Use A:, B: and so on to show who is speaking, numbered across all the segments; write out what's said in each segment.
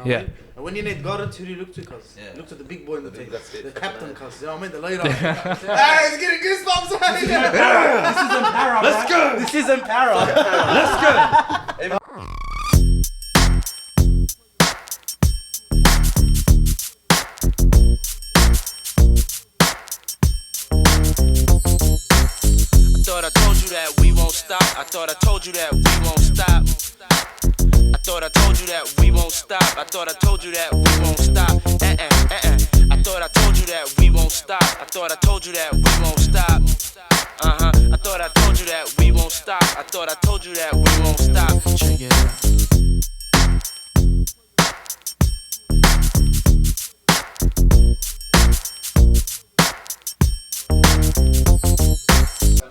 A: Yeah.
B: And when you need guidance, who do you look to, cuz?
C: Yeah.
B: Look to the big boy in the team.
C: That's it.
B: The captain, cuz. You know what I mean? The leader. Hey, he's getting goosebumps.
A: This isn't para.
C: Let's go.
B: This isn't para.
A: Let's go.
D: I thought I told you that we won't stop. I thought I told you that we won't stop. I thought I told you that we won't stop. I thought I told you that we won't stop. I thought I told you that we won't stop. I thought I told you that we won't stop. I thought I told you that we won't stop. I thought I told you that we won't stop. Check it out.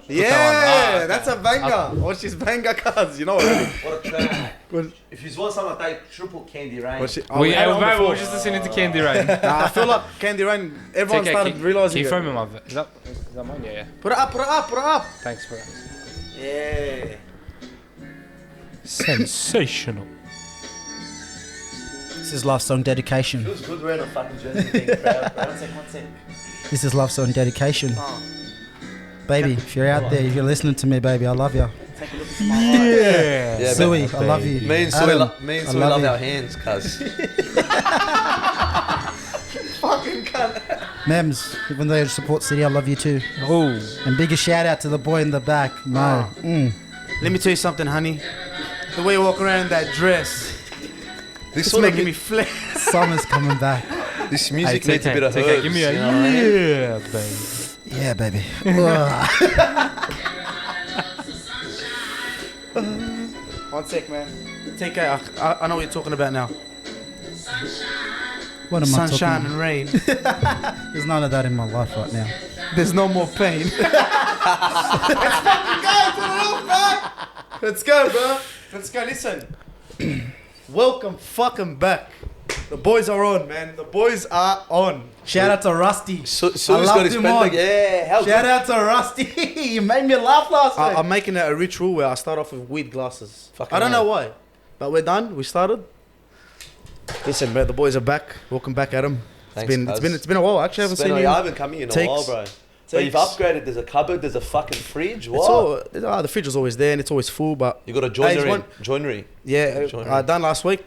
B: Yeah, that's a banger. What's his banger, cuz? You know already.
C: What a track. If you want something like that, triple Candy Rain.
A: We were just listening to Candy Rain.
B: I feel like Candy Rain, everyone started realising
A: Can
B: it.
A: you phone me, Marv? Is that mine? Yeah.
B: Put it up, put it up, put it up.
A: Thanks, bro.
B: Yeah.
A: Sensational.
E: This is Love Song Dedication.
C: Feels good wearing a fucking jersey thing, bro. One sec.
E: This is Love Song Dedication. Baby, if you're out there, if you're listening to me, baby, I love you.
C: Take a look at my
A: Yeah.
E: Sui, I love you.
C: Me and Sui
E: Adam,
C: love
E: you.
C: our hands, cuz.
B: Fucking cunt.
E: Mehmz, even though you support City, I love you too.
A: Oh.
E: And biggest shout out to the boy in the back, Mo.
B: Let me tell you something, honey. The way you walk around in that dress,
C: This
B: it's
C: sort of
B: making me flex.
E: Summer's coming back.
C: this music
A: Hey,
C: needs a bit of
A: TK,
C: herbs.
A: give me a
C: you know what I mean?
A: yeah, baby.
E: Yeah, baby.
B: One sec, man. Take care. I know what you're talking about now.
E: What am I
B: Sunshine
E: talking
B: and rain.
E: about? There's none of that in my life right now.
B: There's no more pain. Let's go, bro. Let's go. Listen. Welcome fucking back. The boys are on, man. The boys are on.
E: Shout out to Rusty.
C: Sui's
E: I
C: got
E: loved
C: his
E: him
C: pen
E: on.
C: back. Yeah, how
E: Shout
C: good.
E: out to Rusty. You made me laugh last week.
B: I'm making it a ritual where I start off with weed glasses.
C: Fucking
B: I don't know
C: hell.
B: why, but we're done. We started. Listen, bro. The boys are back. Welcome back, Adam.
C: Thanks,
B: It's been a while. Actually, I haven't seen you.
C: I haven't come here in a
B: Takes-
C: while, bro. But you've
B: takes-
C: upgraded. There's a cupboard. There's a fucking fridge. What?
B: The fridge is always there and it's always full, but
C: You got a
B: Hey,
C: joinery.
B: yeah,
C: Joinery.
B: done last week.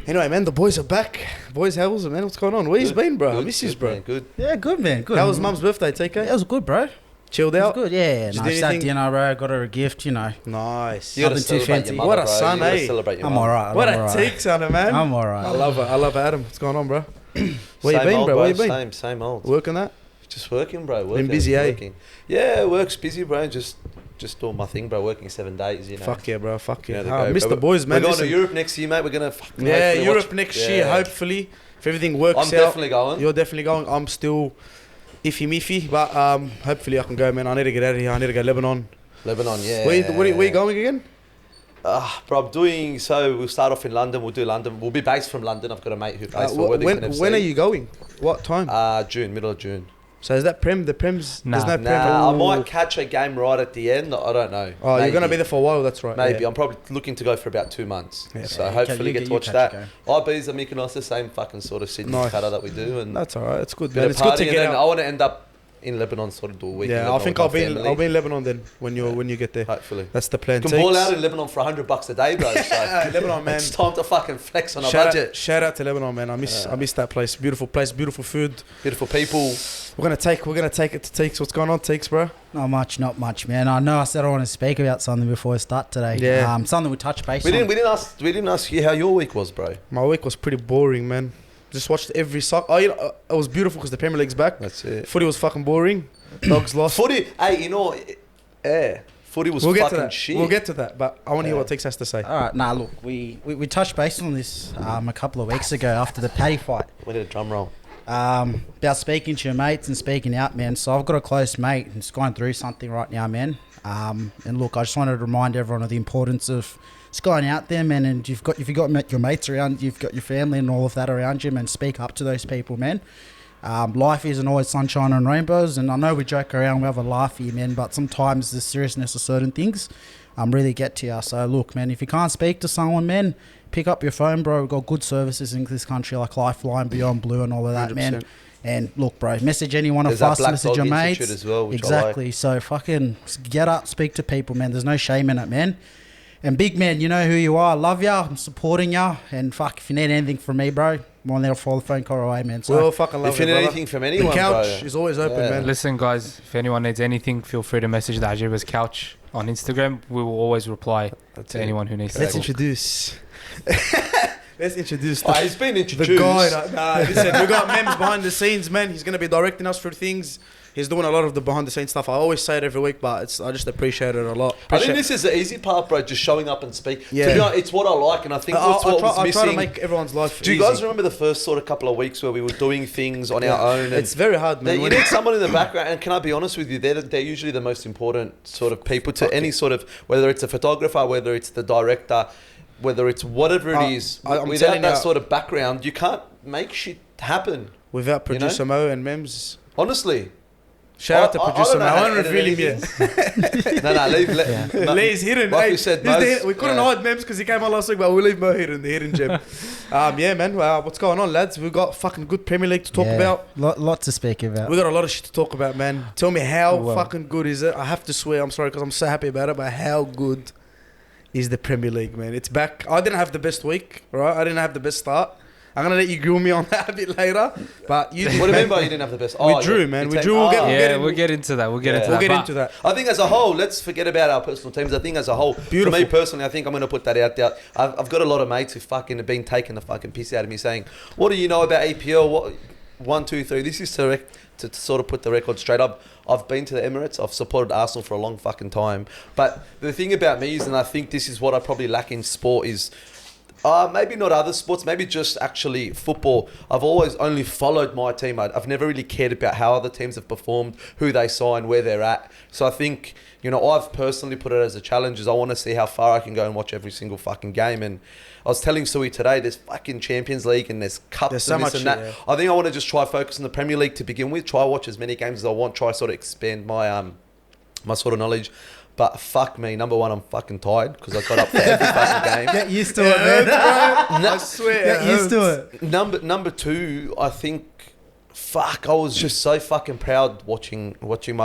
B: Anyway, man, the boys are back. Boys, how was it, man? What's going on? Where you been, bro? I miss you, bro.
C: Man, good.
E: Yeah, good man. Good.
B: How was Mum's birthday, TK?
E: It was good, bro.
B: Chilled
E: It was
B: out?
E: good. Yeah.
B: Did you
E: No,
B: do
E: sat
B: anything?
E: dinner, bro. Got her a gift, you know.
B: Nice.
C: You gotta
E: Nothing too
C: celebrate
E: fancy.
C: your mother,
B: What a
C: bro.
B: son,
C: You gotta
B: eh?
C: celebrate your
E: I'm
C: mother.
E: alright.
B: What
E: I'm
B: a
E: alright.
B: takes on it, man.
E: I'm
B: I
E: alright.
B: love it. I love Adam. What's going on, bro? Where you
C: Same
B: been,
C: old,
B: bro? Where you been?
C: Same old.
B: Working that?
C: Just working, bro. Working,
B: busy, eh?
C: working. Yeah, work's busy, bro. Just doing my thing, bro. Working 7 days, you know.
B: Fuck yeah, bro. Fuck
C: You
B: yeah.
C: know the
B: I
C: go,
B: miss
C: bro.
B: the boys, man.
C: We're going to
B: Listen.
C: Europe next year, mate. We're gonna fucking
B: Yeah,
C: hopefully
B: Europe
C: watch-
B: next
C: yeah.
B: year, hopefully. If everything works
C: I'm
B: out.
C: definitely going.
B: You're definitely going. I'm still iffy-miffy, but hopefully I can go, man. I need to get out of here. I need to go Lebanon.
C: Lebanon, yeah.
B: Where you going again?
C: Bro, I'm doing so. We'll start off in London. We'll do London. We'll be based from London. I've got a mate who plays for Worthington FC.
B: When are you going? What time?
C: June, middle of June.
B: So is that Prem? The Prem's
A: Nah.
B: there's no Prem.
C: Nah, I
B: Ooh.
C: might catch a game right at the end. I don't know.
B: Oh,
C: Maybe.
B: you're gonna be there for a while. That's right.
C: Maybe.
B: Yeah.
C: I'm probably looking to go for about 2 months.
B: Yeah.
C: So
E: Yeah,
C: hopefully
E: you
C: get to watch
E: catch
C: that.
E: a
C: IB's and Mykonos, the same fucking sort of Sydney
B: Nice.
C: cutter that we do. And
B: That's alright. It's good,
C: bit
B: man.
C: of
B: It's good to
C: partying,
B: get
C: and then
B: out.
C: I want to end up in Lebanon, sort of do a week. in
B: Yeah, I
C: Lebanon
B: think
C: with
B: I'll
C: my
B: be
C: family.
B: I'll be in Lebanon then when you get there.
C: Hopefully.
B: That's the plan.
C: You can ball
B: Takes.
C: out in Lebanon for $100 a day, bro. So
B: Lebanon, man.
C: it's time to fucking flex on a
B: Shout
C: budget.
B: out to Lebanon, man. I miss that place. Beautiful place, beautiful food.
C: Beautiful people.
B: We're gonna take it to Takes. What's going on, Takes, bro?
E: Not much, man. I know I said I want to speak about something before we start today.
B: Yeah.
E: Something we touched base
C: We
E: on.
C: didn't ask you how your week was, bro.
B: My week was pretty boring, man. Just watched every soccer. Oh, you know, it was beautiful because the Premier League's back.
C: That's it.
B: Footy was fucking boring. Dogs lost.
C: Footy, hey, you know, footy was
B: We'll get to
C: fucking
B: that.
C: shit.
B: We'll get to that, but I want to hear
C: Yeah.
B: what Takes has to say.
E: All right, look, we touched base on this a couple of weeks ago after the Paddy fight.
C: We did a drum roll.
E: About speaking to your mates and speaking out, man. So I've got a close mate who's going through something right now, man. And look, I just wanted to remind everyone of the importance of just going out there, man. And if you've got your mates around, you've got your family and all of that around you, man. Speak up to those people, man. Life isn't always sunshine and rainbows, and I know we joke around, we have a laugh here, man, but sometimes the seriousness of certain things really get to you. So look, man, if you can't speak to someone, man, pick up your phone, bro. We've got good services in this country like Lifeline, Beyond Blue, and all of that, man.
B: 100%.
E: And look, bro, message any one of
C: There's that
E: us,
C: Black
E: message your
C: Dog
E: mates.
C: Institute as well, which
E: Exactly.
C: I like.
E: So fucking get up, speak to people, man. There's no shame in it, man. And big man, you know who you are. I love ya. I'm supporting ya. And fuck, if you need anything from me, bro, I'm on there for the phone call away, man. So
B: We all fucking love
C: If you need
B: brother.
C: anything from anyone,
B: the couch
C: bro.
B: is always open,
C: Yeah.
B: man.
A: Listen, guys, if anyone needs anything, feel free to message the Ajiba's Couch on Instagram. We will always reply
C: That's
A: to
C: it.
A: anyone who needs
B: Let's
A: to talk.
B: introduce. Let's introduce
C: Oh, he's been
B: the
C: introduced.
B: guy. Nah, listen, we got Mehmz behind the scenes, man. He's gonna be directing us through things. He's doing a lot of the behind the scenes stuff. I always say it every week, but I just appreciate it a lot.
C: I think this is the easy part, bro. Just showing up and speak.
B: Yeah.
C: To be honest, it's what I like, and I think that's what was
B: I
C: missing.
B: try to make everyone's life
C: Do you
B: easy.
C: guys remember the first sort of couple of weeks where we were doing things on our own? And
B: It's very hard, man.
C: you need someone in the background, and can I be honest with you? They're usually the most important sort of people to any sort of, whether it's a photographer, whether it's the director, whether it's whatever it is.
B: I'm
C: Without
B: telling
C: that
B: you-
C: sort of background, you can't make shit happen.
B: Without producer Mo and Mehmz.
C: Honestly.
B: Shout out to producer
C: don't
B: Mo.
C: know
B: I
C: how
B: won't
C: to edit
B: reveal him yet.
C: anything. No, leave. No,
B: Lee's hidden.
C: like
B: Hey,
C: you said,
B: this
C: Mo's-
B: we couldn't
C: yeah.
B: hide Mehmz because he came on last week, but we'll leave Mo hidden, the hidden gem. Yeah, man. What's going on, lads? We've got fucking good Premier League to talk about.
E: Lot to speak about.
B: We got a lot of shit to talk about, man. Tell me how
A: Well.
B: fucking good is it? I have to swear, I'm sorry because I'm so happy about it, but how good is the Premier League, man? It's back. I didn't have the best week, right? I didn't have the best start. I'm gonna let you grill me on that a bit later, but you did.
C: What do you
B: man.
C: mean by you didn't have the best?
B: We drew, man. We drew. We'll get-
A: Yeah, we'll get into that. We'll get into
B: We'll
A: that.
B: get
A: But
B: into that.
C: I think as a whole, let's forget about our personal teams. I think as a whole,
B: Beautiful.
C: for me personally, I think I'm going to put that out there. I've got a lot of mates who fucking have been taking the fucking piss out of me saying, what do you know about EPL? What, 1, 2, 3. This is to sort of put the record straight up. I've been to the Emirates. I've supported Arsenal for a long fucking time. But the thing about me is, and I think this is what I probably lack in sport is, maybe not other sports, maybe just actually football. I've always only followed my team. I've never really cared about how other teams have performed, who they signed, where they're at. So I think, I've personally put it as a challenge is I want to see how far I can go and watch every single fucking game. And I was telling Sui today, there's fucking Champions League and there's cups
B: There's so
C: and this
B: much
C: and that.
B: shit,
C: I think I want to just try focus on the Premier League to begin with, try watch as many games as I want, try sort of expand my my sort of knowledge. But fuck me, number one, I'm fucking tired because I got up for every fucking game.
E: Get used to it, man.
B: I swear.
E: Get used to it.
C: Number two, I think, fuck, I was just so fucking proud watching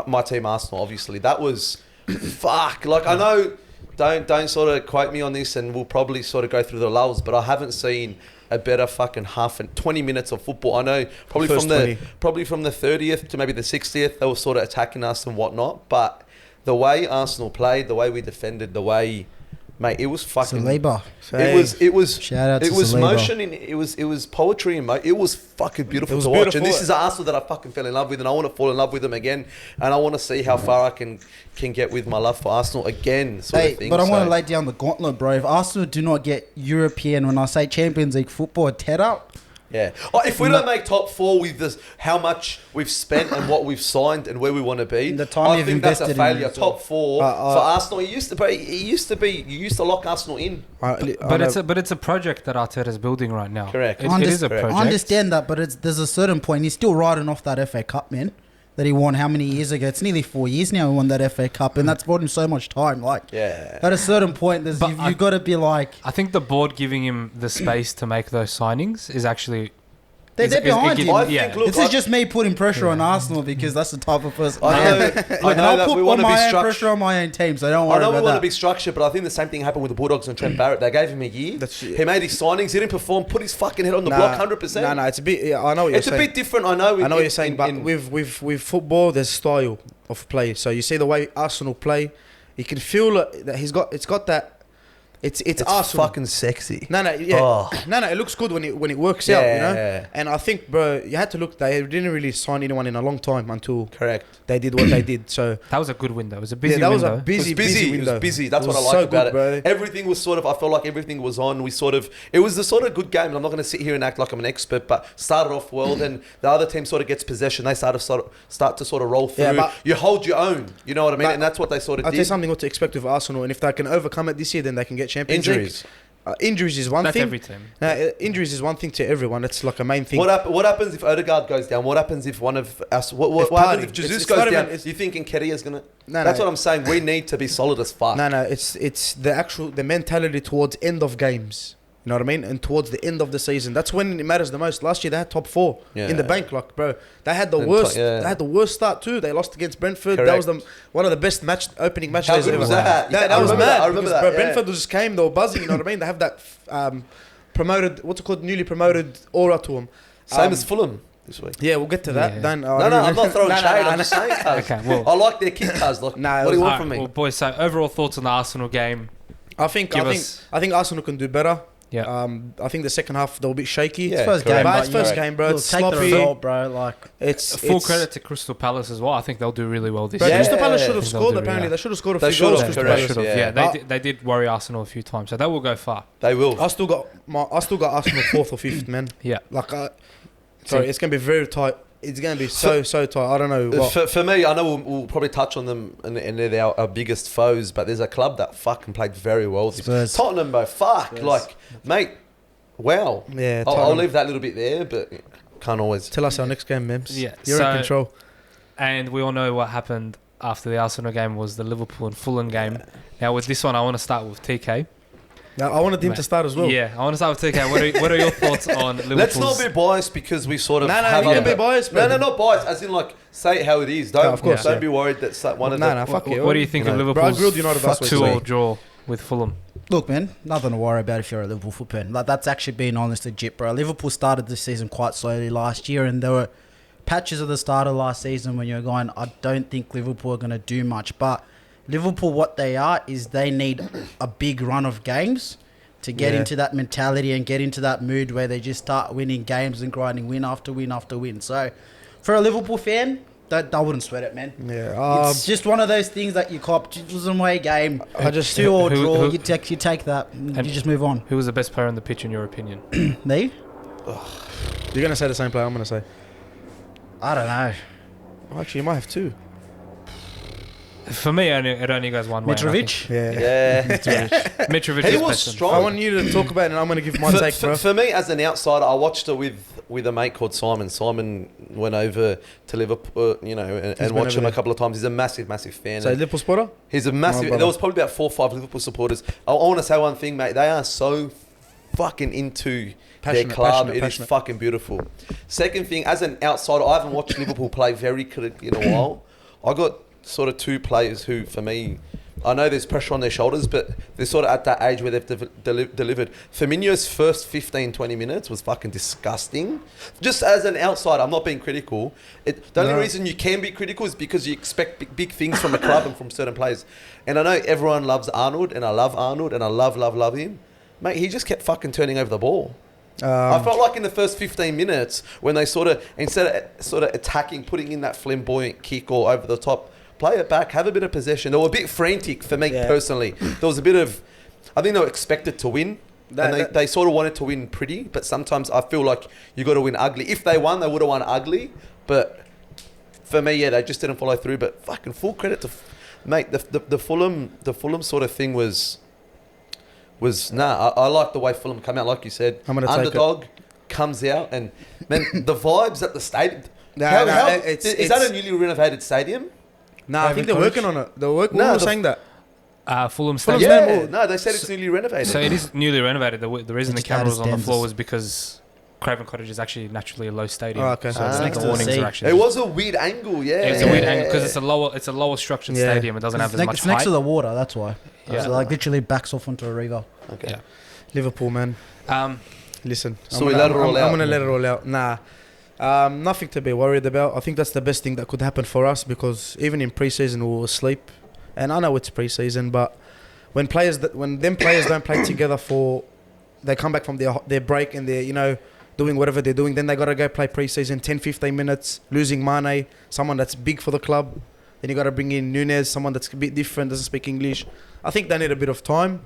C: my team Arsenal. Obviously, that was fuck. Like I know, don't sort of quote me on this, and we'll probably sort of go through the lulls, but I haven't seen a better fucking 20 minutes of football. I know probably
B: First
C: from
B: 20.
C: the 30th to maybe the 60th, they were sort of attacking us and whatnot, but. The way Arsenal played, the way we defended, the way, mate, it was fucking.
E: Saliba.
C: It was.
E: Shout out to
C: It was
E: Saliba.
C: motion. It was poetry and it was fucking beautiful
B: It was
C: to watch.
B: beautiful.
C: And this is Arsenal that I fucking fell in love with, and I want to fall in love with them again. And I want to see how far I can get with my love for Arsenal again. Sort of thing.
E: But I want to
C: So-
E: lay down the gauntlet, bro. If Arsenal do not get European, when I say Champions League football, Ted up.
C: Yeah. If we don't make top four with this, how much we've spent and what we've signed and where we want to be,
E: And the time
C: I
E: you've
C: think that's a
E: invested in
C: failure.
E: it as well.
C: Top four for Arsenal. You used to lock Arsenal in.
A: But it's a project that Arteta's building right now.
C: Correct.
A: It is a project.
E: I understand that, but there's a certain point. He's still riding off that FA Cup, man, that he won how many years ago? It's nearly 4 years now he won that FA Cup, and that's brought him so much time. Like,
C: Yeah.
E: at a certain point,
A: But
E: you've got to be like...
A: I think the board giving him the space to make those signings is actually...
E: They're behind him.
C: I think, look,
E: This is just me putting pressure on Arsenal because that's the type of person
C: I
E: I am.
C: know-
E: Look,
C: I
E: and
C: know
E: I'll
C: that
E: put
C: we
E: all
C: wanna be
E: my own
C: struct-
E: pressure on my own team, so don't
C: I
E: worry
C: know we
E: about
C: want to
E: that.
C: be structured, but I think the same thing happened with the Bulldogs and Trent Barrett. They gave him a year. He made his signings. He didn't perform. Put his fucking head on the block, 100%.
B: No, it's a bit. Yeah, I know what you're
C: It's a
B: saying.
C: bit different. I know.
B: I know what you're saying, but with football, there's style of play. So you see the way Arsenal play, you can feel that it's got that. It's Arsenal.
C: fucking sexy.
B: No, yeah,
C: Oh.
B: no. It looks good when it works out, you know.
C: Yeah.
B: And I think, bro, you had to look. They didn't really sign anyone in a long time until
C: Correct.
B: they did what they did. So
A: That was a good window. It was a busy
B: yeah, that was
A: window.
B: a busy
C: It
B: window.
C: was busy. That's
B: It
C: what I
B: was
C: like
B: so
C: about
B: good,
C: it.
B: bro.
C: Everything was sort of. I felt like everything was on. It was the sort of good game. I'm not going to sit here and act like I'm an expert, but started off well. Then the other team sort of gets possession. They start to sort of roll through.
B: Yeah, but-
C: you hold your own. You know what I mean?
B: But
C: And that's what they sort of
B: I'll tell you
C: did.
B: something what to expect with Arsenal, and if they can overcome it this year, then they can get Champions League.
C: Injuries.
B: Injuries is one
A: That's
B: thing.
A: every team.
B: Injuries is one thing to everyone. It's like a main thing.
C: What happens if Odegaard goes down? What happens if one of us? What
B: If
C: happens
B: Partey-
C: if Jesus
B: it's
C: goes
B: not
C: down?
B: even-
C: You thinking Nketiah's gonna?
B: No,
C: That's
B: no.
C: what I'm saying. We need to be solid as fuck.
B: No, it's the mentality towards end of games. You know what I mean? And towards the end of the season, that's when it matters the most. Last year they had top 4 in the bank, like bro. They had the worst.
C: yeah.
B: They had the worst start too. They lost against Brentford.
C: Correct.
B: That was one of the best opening matches
C: How
B: ever.
C: good was that?
B: That
C: I
B: was
C: remember
B: mad.
C: that. I remember
B: because,
C: that.
B: bro, Brentford just came. They were buzzing. You know what I mean? They have that promoted. What's it called? Newly promoted aura to them.
C: Same as Fulham this week.
B: Yeah, we'll get to that.
A: Yeah.
B: Don't,
C: No, I'm not throwing shade. I'm just saying, cuz.
A: Okay, well,
C: I like their kick, cuz. Like,
B: Nah,
C: what do you want
A: alright,
C: from me?
A: well, boys, so overall thoughts on the Arsenal game?
B: I think Arsenal can do better.
A: Yeah.
B: I think the second half they're a bit shaky.
C: Yeah,
E: It's first
C: correct.
E: game,
B: But it's
E: but
B: first
E: you know,
B: game, bro.
E: look,
B: It's
E: take the
B: sloppy.
E: result, bro. Like,
B: It's
A: Full credit to Crystal Palace as well. I think they'll do really well this
B: But
A: year.
B: Crystal Palace should have
A: They'll
B: scored.
A: do,
B: Apparently,
A: yeah.
B: they should have scored a
C: They
B: few goals.
C: should have,
B: Crystal
C: correct.
B: Palace.
A: Should've,
C: Yeah.
A: they did worry Arsenal a few times, so that will go far.
C: They will.
B: I still got Arsenal 4th or 5th, man.
A: Yeah.
B: Like, sorry, it's gonna be very tight. It's gonna be so tight. I don't know. What.
C: For me, I know we'll probably touch on them, and they're our biggest foes. But there's a club that fucking played very well.
E: Spurs.
C: Tottenham, bro. Fuck,
E: Spurs.
C: like, mate. Wow.
B: Yeah,
C: I'll
B: Tottenham.
C: leave that little bit there, but can't always.
B: Tell us our next game, Mehmz.
A: Yeah,
B: You're
A: so-
B: in control.
A: And we all know what happened after the Arsenal game was the Liverpool and Fulham game. Now with this one, I want to start with TK.
B: Now, I wanted him
A: Mate.
B: to start as well.
A: Yeah, I want to start with TK. What are your thoughts on Liverpool's...
C: Let's not be biased because we sort of.
B: No,
C: have
B: you can
C: other-
B: be biased, bro.
C: No, not biased. As in, like, say it how it is. Don't,
B: No, of course,
C: don't
B: yeah.
C: be worried that one of
B: No,
C: the.
B: no, fuck you.
A: What do you think of
B: Bro, I
A: Liverpool's
B: grilled United last week.
A: 2-2 draw with Fulham?
E: look, man, nothing to worry about if you're a Liverpool foot fan. Like, that's actually being honest, legit, bro. Liverpool started the season quite slowly last year, and there were patches of the start of last season when you're going, I don't think Liverpool are going to do much. But Liverpool, what they are, is they need a big run of games to get into that mentality and get into that mood where they just start winning games and grinding win after win after win. So, for a Liverpool fan, I wouldn't sweat it, man.
B: Yeah.
E: It's just one of those things that you cop. It was an away game.
B: I just
E: 2 or
A: who-
E: draw.
A: who-
E: You take that. And you just move on.
A: Who was the best player on the pitch in your opinion?
E: Me?
B: You're gonna say the same player. I'm gonna say.
E: I don't know.
B: Actually, you might have 2.
A: For me, it only goes one way. and I think-
E: Mitrovic?
B: Yeah.
C: Yeah.
A: Mitrovic
C: He
A: is
C: was
A: best.
C: strong.
B: I want you to talk about it, and I'm gonna give my take, bro.
C: For me, as an outsider, I watched it with a mate called Simon. Simon went over to Liverpool, and
B: been
C: watched
B: over
C: him a
B: there.
C: couple of times. He's a massive fan.
B: So Liverpool supporter.
C: He's a massive.
B: brother.
C: There was probably about 4 or 5 Liverpool supporters. I want to say one thing, mate. They are so fucking into their club. It is fucking beautiful. Second thing, as an outsider, I haven't watched Liverpool play very critically in a while. I got sort of 2 players who, for me, I know there's pressure on their shoulders, but they're sort of at that age where they've delivered. Firmino's first 15, 20 minutes was fucking disgusting. Just as an outsider, I'm not being critical. The only reason you can be critical is because you expect big things from a club and from certain players. And I know everyone loves Arnold, and I love Arnold, and I love him. Mate, he just kept fucking turning over the ball. I felt like in the first 15 minutes, when they instead of sort of attacking, putting in that flamboyant kick or over the top, play it back, have a bit of possession. They were a bit frantic for me personally. There was a bit of, I think they were expected to win. They sort of wanted to win pretty, but sometimes I feel like you got to win ugly. If they won, they would have won ugly. But for me, they just didn't follow through. But fucking full credit to, mate, the Fulham sort of thing was I like the way Fulham come out, like you said.
B: I'm gonna take
C: underdog comes out, and man, the vibes at the stadium. Is
B: it's
C: that a newly renovated stadium?
B: Nah, I think they're working on it. They're working. No, saying that.
A: Fulham
B: Fulham's
A: Stadium.
B: name-
C: Yeah, no, they said it's newly renovated.
A: So it is newly renovated. The reason the
E: just added
A: camera was on the floor
E: standards.
A: was because Craven Cottage is actually naturally a low stadium.
B: Oh, okay.
A: So
B: Ah.
A: it's
E: Next
A: the
E: to the
A: warnings
E: sea.
A: are actually.
C: It was a weird angle, yeah.
A: It's a weird angle because it's a lower structured
B: Yeah.
A: stadium. It doesn't have as much
E: It's next
A: height.
E: to the water, that's why.
A: Yeah.
E: So, like, literally backs off onto a river.
C: Okay.
A: Yeah.
B: Liverpool, man. Listen.
C: So we let it all out.
B: I'm gonna let it all out. Nah. Nothing to be worried about. I think that's the best thing that could happen for us because even in pre-season we were asleep, and I know it's pre-season, but when them players don't play together they come back from their break and they're doing whatever they're doing, then they gotta go play pre-season 10-15 minutes, losing Mane, someone that's big for the club. Then you gotta bring in Nunez, someone that's a bit different, doesn't speak English. I think they need a bit of time.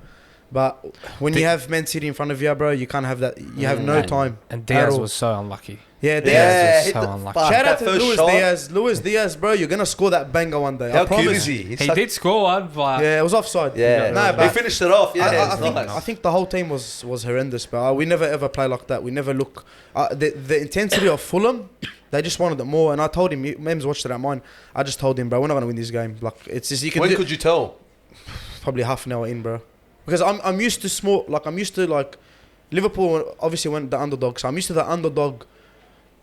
B: But when you have Man City in front of you, bro, you can't have that. You have no time.
A: And
B: at
A: Diaz
B: all.
A: was so unlucky.
B: Yeah, Diaz.
A: Diaz
C: hit
A: was so
C: the
A: unlucky.
C: fuck.
B: Shout out
C: That
B: to
C: first
B: Luis
C: shot.
B: Diaz. Luis Diaz, bro, you're gonna score that banger one day.
C: How
B: I
C: cute
B: promise.
C: is he?
A: He did score one, but
B: Yeah, it was offside.
C: Yeah.
B: Nah,
C: He
B: but
C: finished it off. Yeah,
B: I think the whole team was horrendous, bro. We never ever play like that. We never look. The intensity of Fulham, they just wanted it more. And I told him, Mehmz watched it at mine. I just told him, bro, we're not gonna win this game. Like it's just you can.
C: When could you tell?
B: Probably half an hour in, bro. Because I'm used to small. Like I'm used to like Liverpool obviously went the underdog, so I'm used to the underdog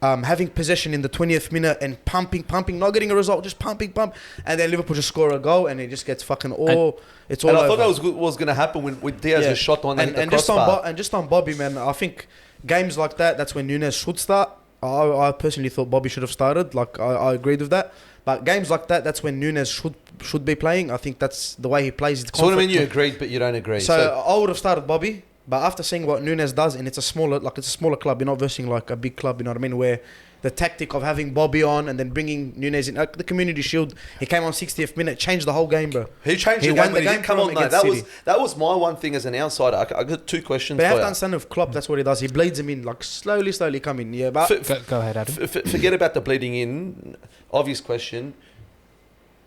B: having possession in the 20th minute and pumping, not getting a result, just pump, and then Liverpool just score a goal and it just gets fucking it's all
C: And I
B: over.
C: thought that was going to happen with Diaz's shot on the crossbar.
B: And just on Bobby, man, I think games like that's when Nunes should start. I personally thought Bobby should have started. Like I agreed with that. But games like that's when Nunes should be playing. I think that's the way he plays.
C: So what do you mean you agreed, but you don't agree?
B: So I would have started Bobby. But after seeing what Nunes does, and it's a smaller club, you're not versing like a big club, you know what I mean? Where the tactic of having Bobby on and then bringing Nunes in, like the Community Shield, he came on 60th minute, changed the whole game, bro.
C: He changed the game, but he didn't come on. No, that was my one thing as an outsider. I got two questions.
B: But I
C: for
B: have
C: you.
B: to understand with Klopp, that's what he does. He bleeds him in, like slowly coming. Yeah, but
A: Go ahead, Adam.
C: Forget about the bleeding in. Obvious question.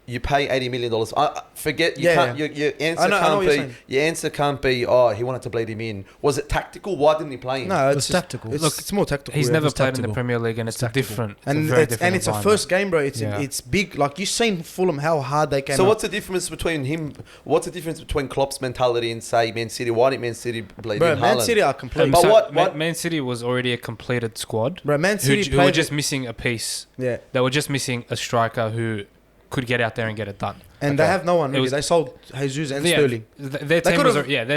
C: You pay $80 million. Forget you can't. Your answer can't be. Your answer can't be. Oh, he wanted to bleed him in. Was it tactical? Why didn't he play him?
B: No,
E: It's tactical.
B: It's more tactical.
A: He's
B: yeah.
A: never
B: It's
A: played
B: tactical.
A: in the Premier League, and it's a different.
B: And it's a first game, bro. It's big. Like you've seen Fulham how hard they came.
C: So what's the difference between him? What's the difference between Klopp's mentality and say Man City? Why didn't Man City bleed
B: bro,
C: in
B: Man
C: Haaland?
B: City are complete.
C: But
A: But Man City was already a completed squad.
B: Bro, Man City
A: who were just missing a piece.
B: Yeah.
A: They were just missing a striker who could get out there and get it done.
B: And they have no one really. They sold Jesus and Sterling.
A: Their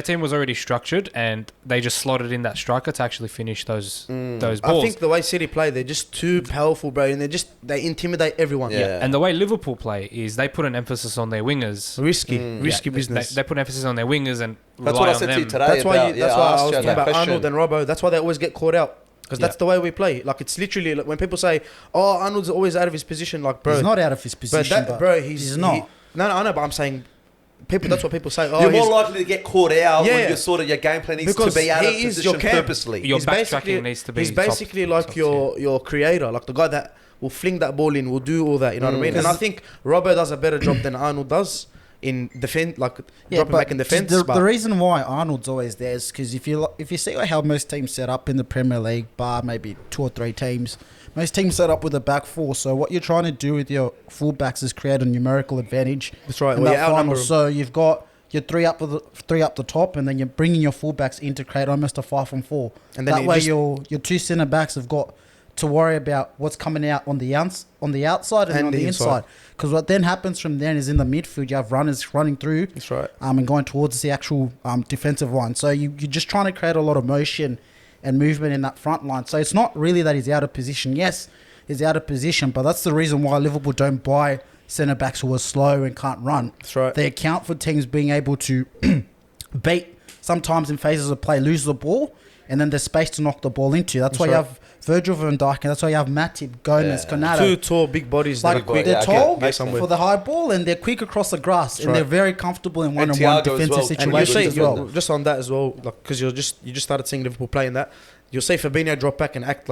A: team was already structured, and they just slotted in that striker to actually finish those balls.
B: I think the way City play, they're just too powerful, bro, and they intimidate everyone.
C: Yeah.
A: And the way Liverpool play is they put an emphasis on their wingers.
B: Risky business.
A: They put emphasis on their wingers and
C: That's
A: rely
C: what I
A: on
C: said to
A: them.
C: you today.
B: That's why I was
C: you
B: talking
C: that
B: about
C: question.
B: Arnold and Robbo. That's why they always get caught out. Because that's the way we play. Like, it's literally, like, when people say, oh, Arnold's always out of his position, like, bro.
E: He's not out of his position, but he's not.
B: No, I know, but I'm saying, that's what people say. Oh,
C: You're more likely to get caught out when
B: Yeah.
C: your game plan needs
B: Because
C: to be out of
B: he is
C: position
B: your cam.
C: purposely.
A: Your
B: He's
A: backtracking needs to be
B: He's basically like your creator, like the guy that will fling that ball in, will do all that, you know what I mean? And I think Robbo does a better job than Arnold does in defense, like dropping back in defense.
E: The reason why Arnold's always there is because if you see how most teams set up in the Premier League, bar maybe 2 or 3 teams, most teams set up with a back four. So what you're trying to do with your fullbacks is create a numerical advantage.
B: That's right.
E: In
B: Well,
E: that
B: you outnumber
E: final.
B: them.
E: So you've got your three up the top, and then you're bringing your fullbacks in to create almost a 5-on-4.
B: And then
E: that
B: you
E: way
B: just-
E: your 2 centre backs have got to worry about what's coming out on the outside and on the inside. Because what then happens from then is in the midfield you have runners running through.
B: That's right.
E: And going towards the actual defensive line. So you're just trying to create a lot of motion and movement in that front line. So it's not really that he's out of position. Yes, he's out of position, but that's the reason why Liverpool don't buy centre backs who are slow and can't run.
B: That's right.
E: They account for teams being able to beat sometimes in phases of play, lose the ball, and then there's space to knock the ball into. That's why you have Virgil van Dijk, and that's why you have Matip, Gomez, Konate.
B: 2 tall, big bodies that are
E: Like
B: quick.
E: they're tall
C: Makes sense.
E: for the high ball, and they're quick across the grass, and
B: right.
E: they're very comfortable in one-on-one
C: Thiago as
E: defensive
C: well.
B: And you
E: situations
B: see,
E: as well.
B: just on that as well, like because you just started seeing Liverpool playing that. You'll see Fabinho drop back and act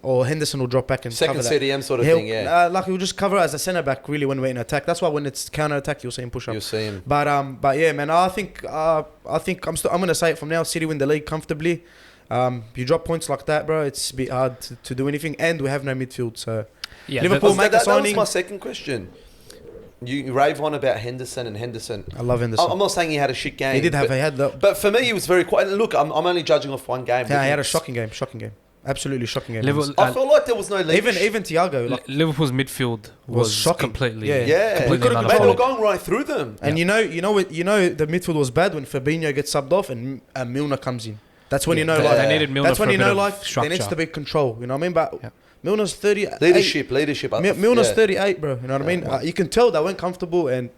B: or Henderson will drop back and
C: Second
B: cover that.
C: CDM sort of thing, yeah.
B: Like he'll just cover as a centre back really when we're in attack. That's why when it's counter attack, you'll see him push up.
C: You'll see him.
B: But yeah, man, I think I'm gonna say it from now. City win the league comfortably. You drop points like that, bro. It's a bit hard to do anything, and we have no midfield. So
A: Yeah,
B: Liverpool make a
C: that was
B: signing.
C: my second question. You rave on about Henderson.
B: I love Henderson.
C: I'm not saying he had a shit game.
B: He had the.
C: But for me, he was very quiet. Look, I'm only judging off one game.
B: Yeah, he had a shocking game. Absolutely shocking game.
C: I felt like there was no leadership.
B: Even Thiago, like,
A: Liverpool's midfield was
B: shocking.
A: completely.
B: Yeah.
C: Yeah,
A: completely
C: they were
A: nullified.
C: going right through them.
B: and you know the midfield was bad when Fabinho gets subbed off and Milner comes in. That's when you know,
A: They-
B: like,
A: they needed Milner
B: that's when
A: for a
B: you
A: bit
B: know,
A: of
B: like, there
A: structure.
B: needs to be control. You know what I mean? But
A: Yeah.
B: Milner's 38.
C: Leadership.
B: Milner's
C: yeah.
B: 38, bro. You know what I mean? You can tell they weren't comfortable. And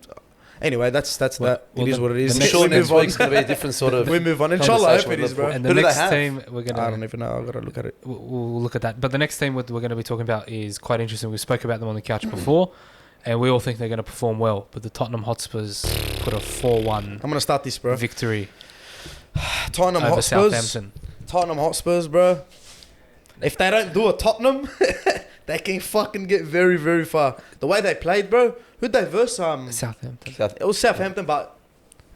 B: anyway, that's that.
A: Well,
B: It is what it is.
C: I'm
A: the
C: sure
B: We
C: next
B: move on.
C: week's going to be a different sort of.
B: We move on. Inshallah, I hope
C: conversation
B: it
C: with
B: is, bro.
C: Liverpool.
A: And
C: Who
A: the
C: do they
A: next
C: have?
A: team we're
B: I
A: gonna
B: don't even know. I've got to look at it.
A: we'll look at that. But the next team we're going to be talking about is quite interesting. We spoke about them on the couch before, and we all think they're going to perform well. But the Tottenham Hotspurs put a 4-1
B: I'm gonna start this, bro.
A: victory
B: Tottenham
A: over
B: Hotspurs.
A: Southampton.
B: Tottenham Hotspurs, bro. If they don't do a Tottenham, they can fucking get very, very far. The way they played, bro. Who'd they verse?
A: Southampton.
B: It was Southampton, but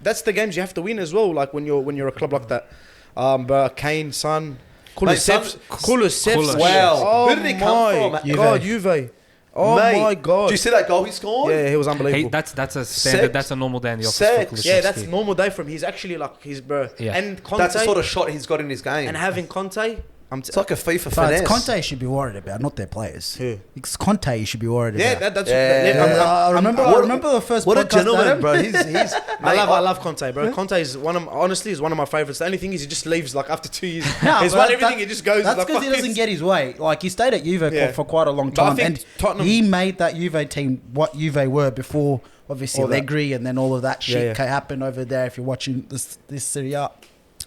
B: that's the games you have to win as well. Like when you're a club like that. But Kane, Son, Kulusevski.
A: Kulusevski.
C: Wow.
B: Oh
C: Who did he come from?
B: my God, Juve. Oh
C: Mate,
B: my god!
C: Do you see that goal he scored?
B: Yeah, he was unbelievable.
A: That's a standard.
C: Sex.
A: That's a normal day in the office.
C: Sex.
A: for
B: Yeah, that's
A: Kulusevski.
B: normal day from. He's actually like he's bro.
A: Yeah.
B: And Conte
C: That's the sort of shot he's got in his game.
B: and having Conte,
C: It's like a FIFA
E: But
C: finesse.
E: it's Conte you should be worried about, not their players.
B: Who?
E: It's Conte you should be worried
B: Yeah,
E: about.
B: that's
C: Yeah.
E: I remember the first
C: What a
E: podcast I
C: gentleman,
E: had.
C: bro. He's
B: I love Conte, bro. Conte is honestly one of my favorites. The only thing is he just leaves like after 2 years.
E: No,
B: He's
E: but
B: won
E: that-
B: everything. He just goes.
E: That's
B: like,
E: because he
B: fuck
E: doesn't
B: this.
E: get his way. Like, he stayed at Juve
B: Yeah.
E: for quite a long
B: But I
E: time,
B: think
E: and
B: Tottenham-
E: he made that Juve team what Juve were before, obviously
B: All that.
E: Allegri, and then all of that shit
B: Yeah.
E: happened over there. If you're watching this Serie A,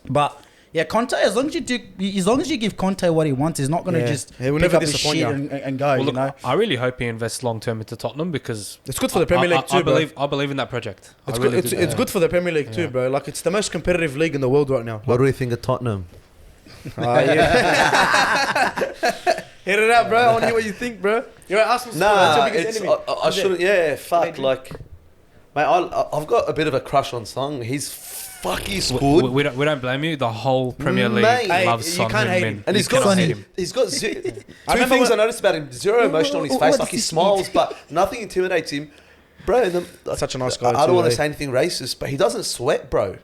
E: but yeah, Conte. As long as you give Conte what he wants, he's not going to
B: Yeah.
E: just
B: He will
E: pick
B: never
E: up his
B: disappoint
E: shit
B: you.
E: and go.
A: Well,
E: you
A: look,
E: know,
A: I really hope he invests long term into Tottenham because
B: It's good for the Premier League too,
A: I
B: bro.
A: believe in that project.
B: It's
A: I
B: good.
A: really
B: It's,
A: do.
B: it's good for the Premier League too,
A: Yeah.
B: bro. Like it's the most competitive league in the world right now.
C: What do we think of Tottenham?
B: Hit it out, bro. I want to hear what you think, bro. You're at Arsenal.
C: Nah,
B: That's your biggest
C: it's,
B: enemy.
C: I shouldn't. Yeah, fuck.
B: Mate,
C: Like, mate, I've got a bit of a crush on Song. He's
A: We,
C: good.
A: we don't blame you. The whole Premier League
C: Mate.
B: Hey,
A: loves
B: you
A: Son
B: can't hate
A: Heung-min.
B: him.
C: And
A: You
C: he's got
A: cannot hate him.
C: two
B: remember
C: things I
B: when-
C: noticed about him: zero emotion on his face,
E: what
C: like
E: does
C: he
E: he
C: smiles, but nothing intimidates him, bro.
B: Such a nice guy.
C: I don't
B: too,
C: want to
B: eh?
C: say anything racist, but he doesn't sweat, bro.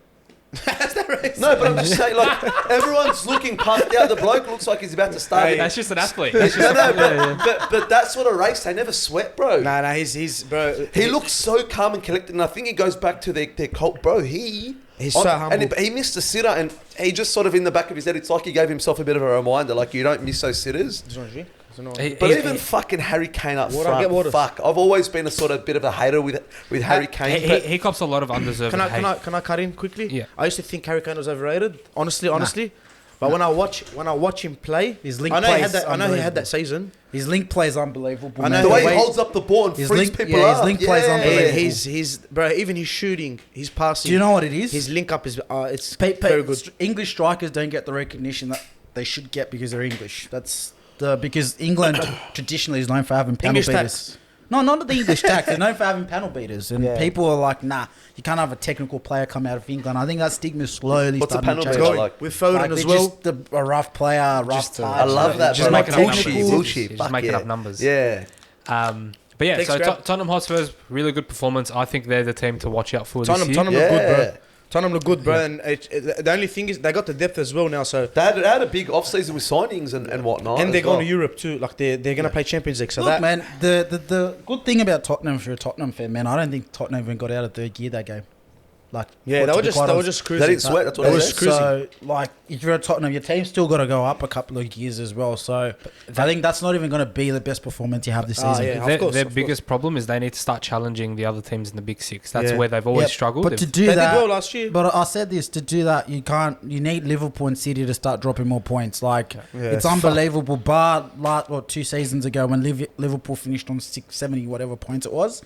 C: No, but I'm just saying, like everyone's looking puffed out. The bloke looks like he's about to start.
B: Hey,
A: That's just an athlete.
C: No, but that sort of race, they never sweat, bro.
B: Nah, he's bro.
C: He looks so calm and collected, and I think it goes back to their cult, bro. He's
B: so humble.
C: and he missed a sitter, and he just sort of in the back of his head, it's like he gave himself a bit of a reminder, like you don't miss those sitters.
A: He-
C: But
A: he-
C: even fucking Harry Kane up
B: Water, get water.
C: front, fuck. I've always been a sort of bit of a hater with Harry Kane.
A: he,
C: but
A: he cops a lot of undeserved
B: Can
A: hate.
B: I cut in quickly?
A: Yeah.
B: I used to think Harry Kane was overrated. Honestly. But when I watch him play,
E: His link
B: I know he had
E: plays
B: that. I know he had
E: unbelievable.
B: that season.
E: his link play is unbelievable.
B: I know
E: man.
C: the way
B: the
C: he
B: way-
C: holds up the ball and
E: his
C: frees
E: link-
C: people
E: yeah, his
C: up.
E: link plays unbelievable.
B: He's bro. Even his shooting, his passing.
E: Do you know what it is?
B: His link up is it's
E: Pa-
B: very good.
E: English strikers don't get the recognition that they should get because they're English. Because England traditionally is known for having panel
B: English
E: beaters.
B: tax.
E: No, not the English tax. They're known for having panel beaters, and
B: Yeah.
E: people are like, "Nah, you can't have a technical player come out of England." I think that stigma is slowly
C: What's a
E: starting
C: panel
E: to
C: beater
E: change.
B: Going
C: like?
B: with Foden
E: Like,
B: as
E: they're
B: well.
E: just a rough player, rough
A: Just,
E: touch.
C: I love that,
A: Just
C: bro.
A: making
C: Like
A: up
C: bullshit,
A: numbers.
C: bullshit.
A: Just
C: Fuck
A: making
C: yeah.
A: up numbers.
C: Yeah.
A: But yeah,
B: Thanks,
A: so
B: Grab.
A: Tottenham Hotspur's really good performance. I think they're the team to watch out for this year.
B: Tottenham look good, bro.
C: Yeah.
B: Tottenham look good, bro.
A: Yeah.
B: And the only thing is they got the depth as well now. So
C: They had a big off-season with signings and whatnot.
B: and they're
C: as well.
B: going to Europe too. Like they're gonna play Champions League. So
E: Look,
B: that
E: man, the good thing about Tottenham, if you're a Tottenham fan, man, I don't think Tottenham even got out of third gear that game. Like,
B: yeah,
E: to
B: they were
E: be
B: just
E: quite
B: they were
E: honest.
B: just cruising.
C: They didn't sweat. That's what
B: They
C: I
B: were
C: said.
B: just cruising.
E: So, like, if you're a Tottenham, your team's still got to go up a couple of gears as well. So, I think that's not even going to be the best performance you have this season.
B: yeah.
A: Their,
B: Of course,
A: their
B: of course.
A: biggest problem is they need to start challenging the other teams in the Big Six. That's
B: Yeah.
A: where they've always
E: Yep,
A: struggled.
E: But to
A: They've-
E: do
B: They did
E: that,
B: well last year.
E: but I said this, to do that, you need Liverpool and City to start dropping more points. Like,
B: Yeah,
E: it's
B: fuck.
E: unbelievable. Bar, 2 seasons ago when Liverpool finished on 670, whatever points it was.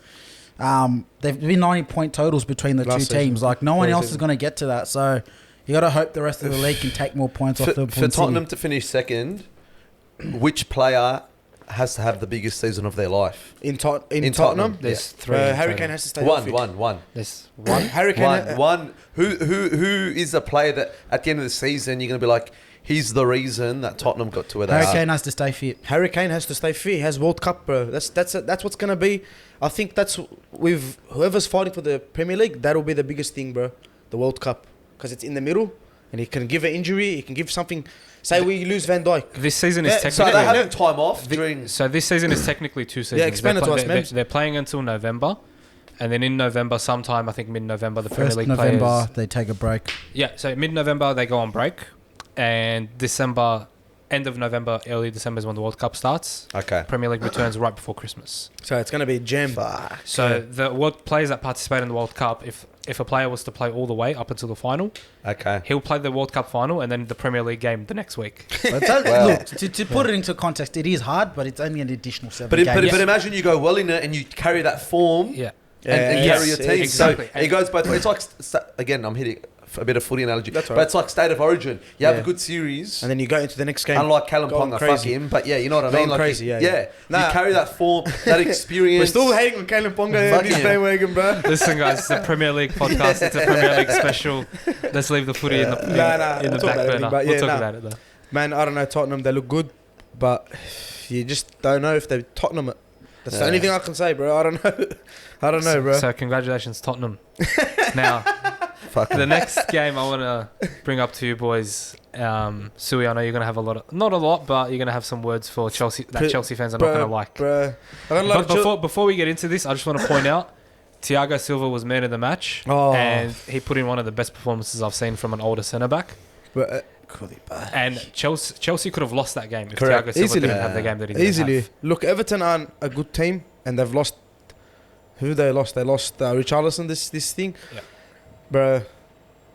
E: They've been 90-point totals between the
B: Last
E: two teams.
B: season.
E: Like, no one
B: Last
E: else is
B: season.
E: going to get to that. So, you got to hope the rest of the league can take more points off
C: For,
E: Liverpool
C: for
E: and City.
C: Tottenham to finish second, which player has to have the biggest season of their life?
B: In
C: Tottenham.
B: Tottenham,
A: There's three.
B: Harry Kane has to stay healthy.
C: One.
A: There's one.
B: Harry Kane.
C: One. Who is a player that at the end of the season you're going to be like, he's the reason that Tottenham got to where they
E: Harry
C: are.
E: Kane has to stay fit.
B: Harry Kane has to stay fit. He has World Cup, bro. That's what's gonna be. I think that's with whoever's fighting for the Premier League. That'll be the biggest thing, bro. The World Cup, because it's in the middle, and he can give an injury. He can give something. Say we lose Van Dijk.
A: This season is
B: Yeah,
C: So
A: technically.
C: they're having time off during.
A: So this season is technically 2 seasons.
B: explain
A: They're
B: it to us,
A: they're,
B: Mehmz.
A: they're playing until November, and then in November, sometime I think mid-November, the Premier
E: First
A: League
E: November,
A: players.
E: they take a break.
A: Yeah, so mid-November they go on break, and December, end of November, early December is when the World Cup starts.
C: Okay.
A: Premier League returns right before Christmas.
B: So it's gonna be jam.
C: Fuck.
A: So the world players that participate in the World Cup, if a player was to play all the way up until the final,
C: Okay.
A: he'll play the World Cup final and then the Premier League game the next week.
E: But that,
C: Wow.
E: look, to put it into context, it is hard, but it's only an additional 7
C: But,
E: games.
C: but imagine you go well in it and you carry that form
A: Yeah.
C: and
B: Yes,
C: carry your team.
A: exactly.
C: So it goes both ways. It's like, again, I'm hitting a bit of footy analogy.
B: That's all
C: But
B: right.
C: it's like State of Origin. You have
B: Yeah.
C: a good series.
B: And then you go into the next game.
C: Unlike Callum
B: Going
C: Ponga, fuck
B: crazy.
C: him. But yeah, you know what I
B: Going
C: mean? Like
B: crazy, yeah.
C: You
B: Nah.
C: carry that form, that experience.
B: We're still hating on Kalen Ponga
C: Fuck
B: and his
C: yeah.
B: bandwagon, bro.
A: Listen, guys, it's a Premier League podcast. It's a Premier League special. Let's leave the footy in the, in,
B: Nah,
A: in
B: we'll
A: the
B: talk
A: back
B: about it,
A: burner.
B: but
A: We'll
B: yeah,
A: talk
B: nah.
A: about it though.
B: Man, I don't know Tottenham. They look good, but you just don't know if they Tottenham. That's the only thing I can say, bro. I don't know. I don't know, bro.
A: So congratulations, Tottenham. Now,
C: Fuck.
A: the next game I want to bring up to you boys, Sui, I know you're going to have not a lot, but you're going to have some words for Chelsea that Chelsea fans are not going to like.
B: Bro. I got a lot
A: But
B: of
A: before we get into this, I just want to point out, Thiago Silva was man of the match, and he put in one of the best performances I've seen from an older centre-back.
B: But,
A: And Chelsea could have lost that game if
B: Correct.
A: Thiago Silva
B: Easily.
A: didn't have the game that he did
B: easily.
A: have.
B: Look, Everton aren't a good team, and they've lost. Who they lost? They lost Richarlison. This thing,
A: Yeah.
B: bro.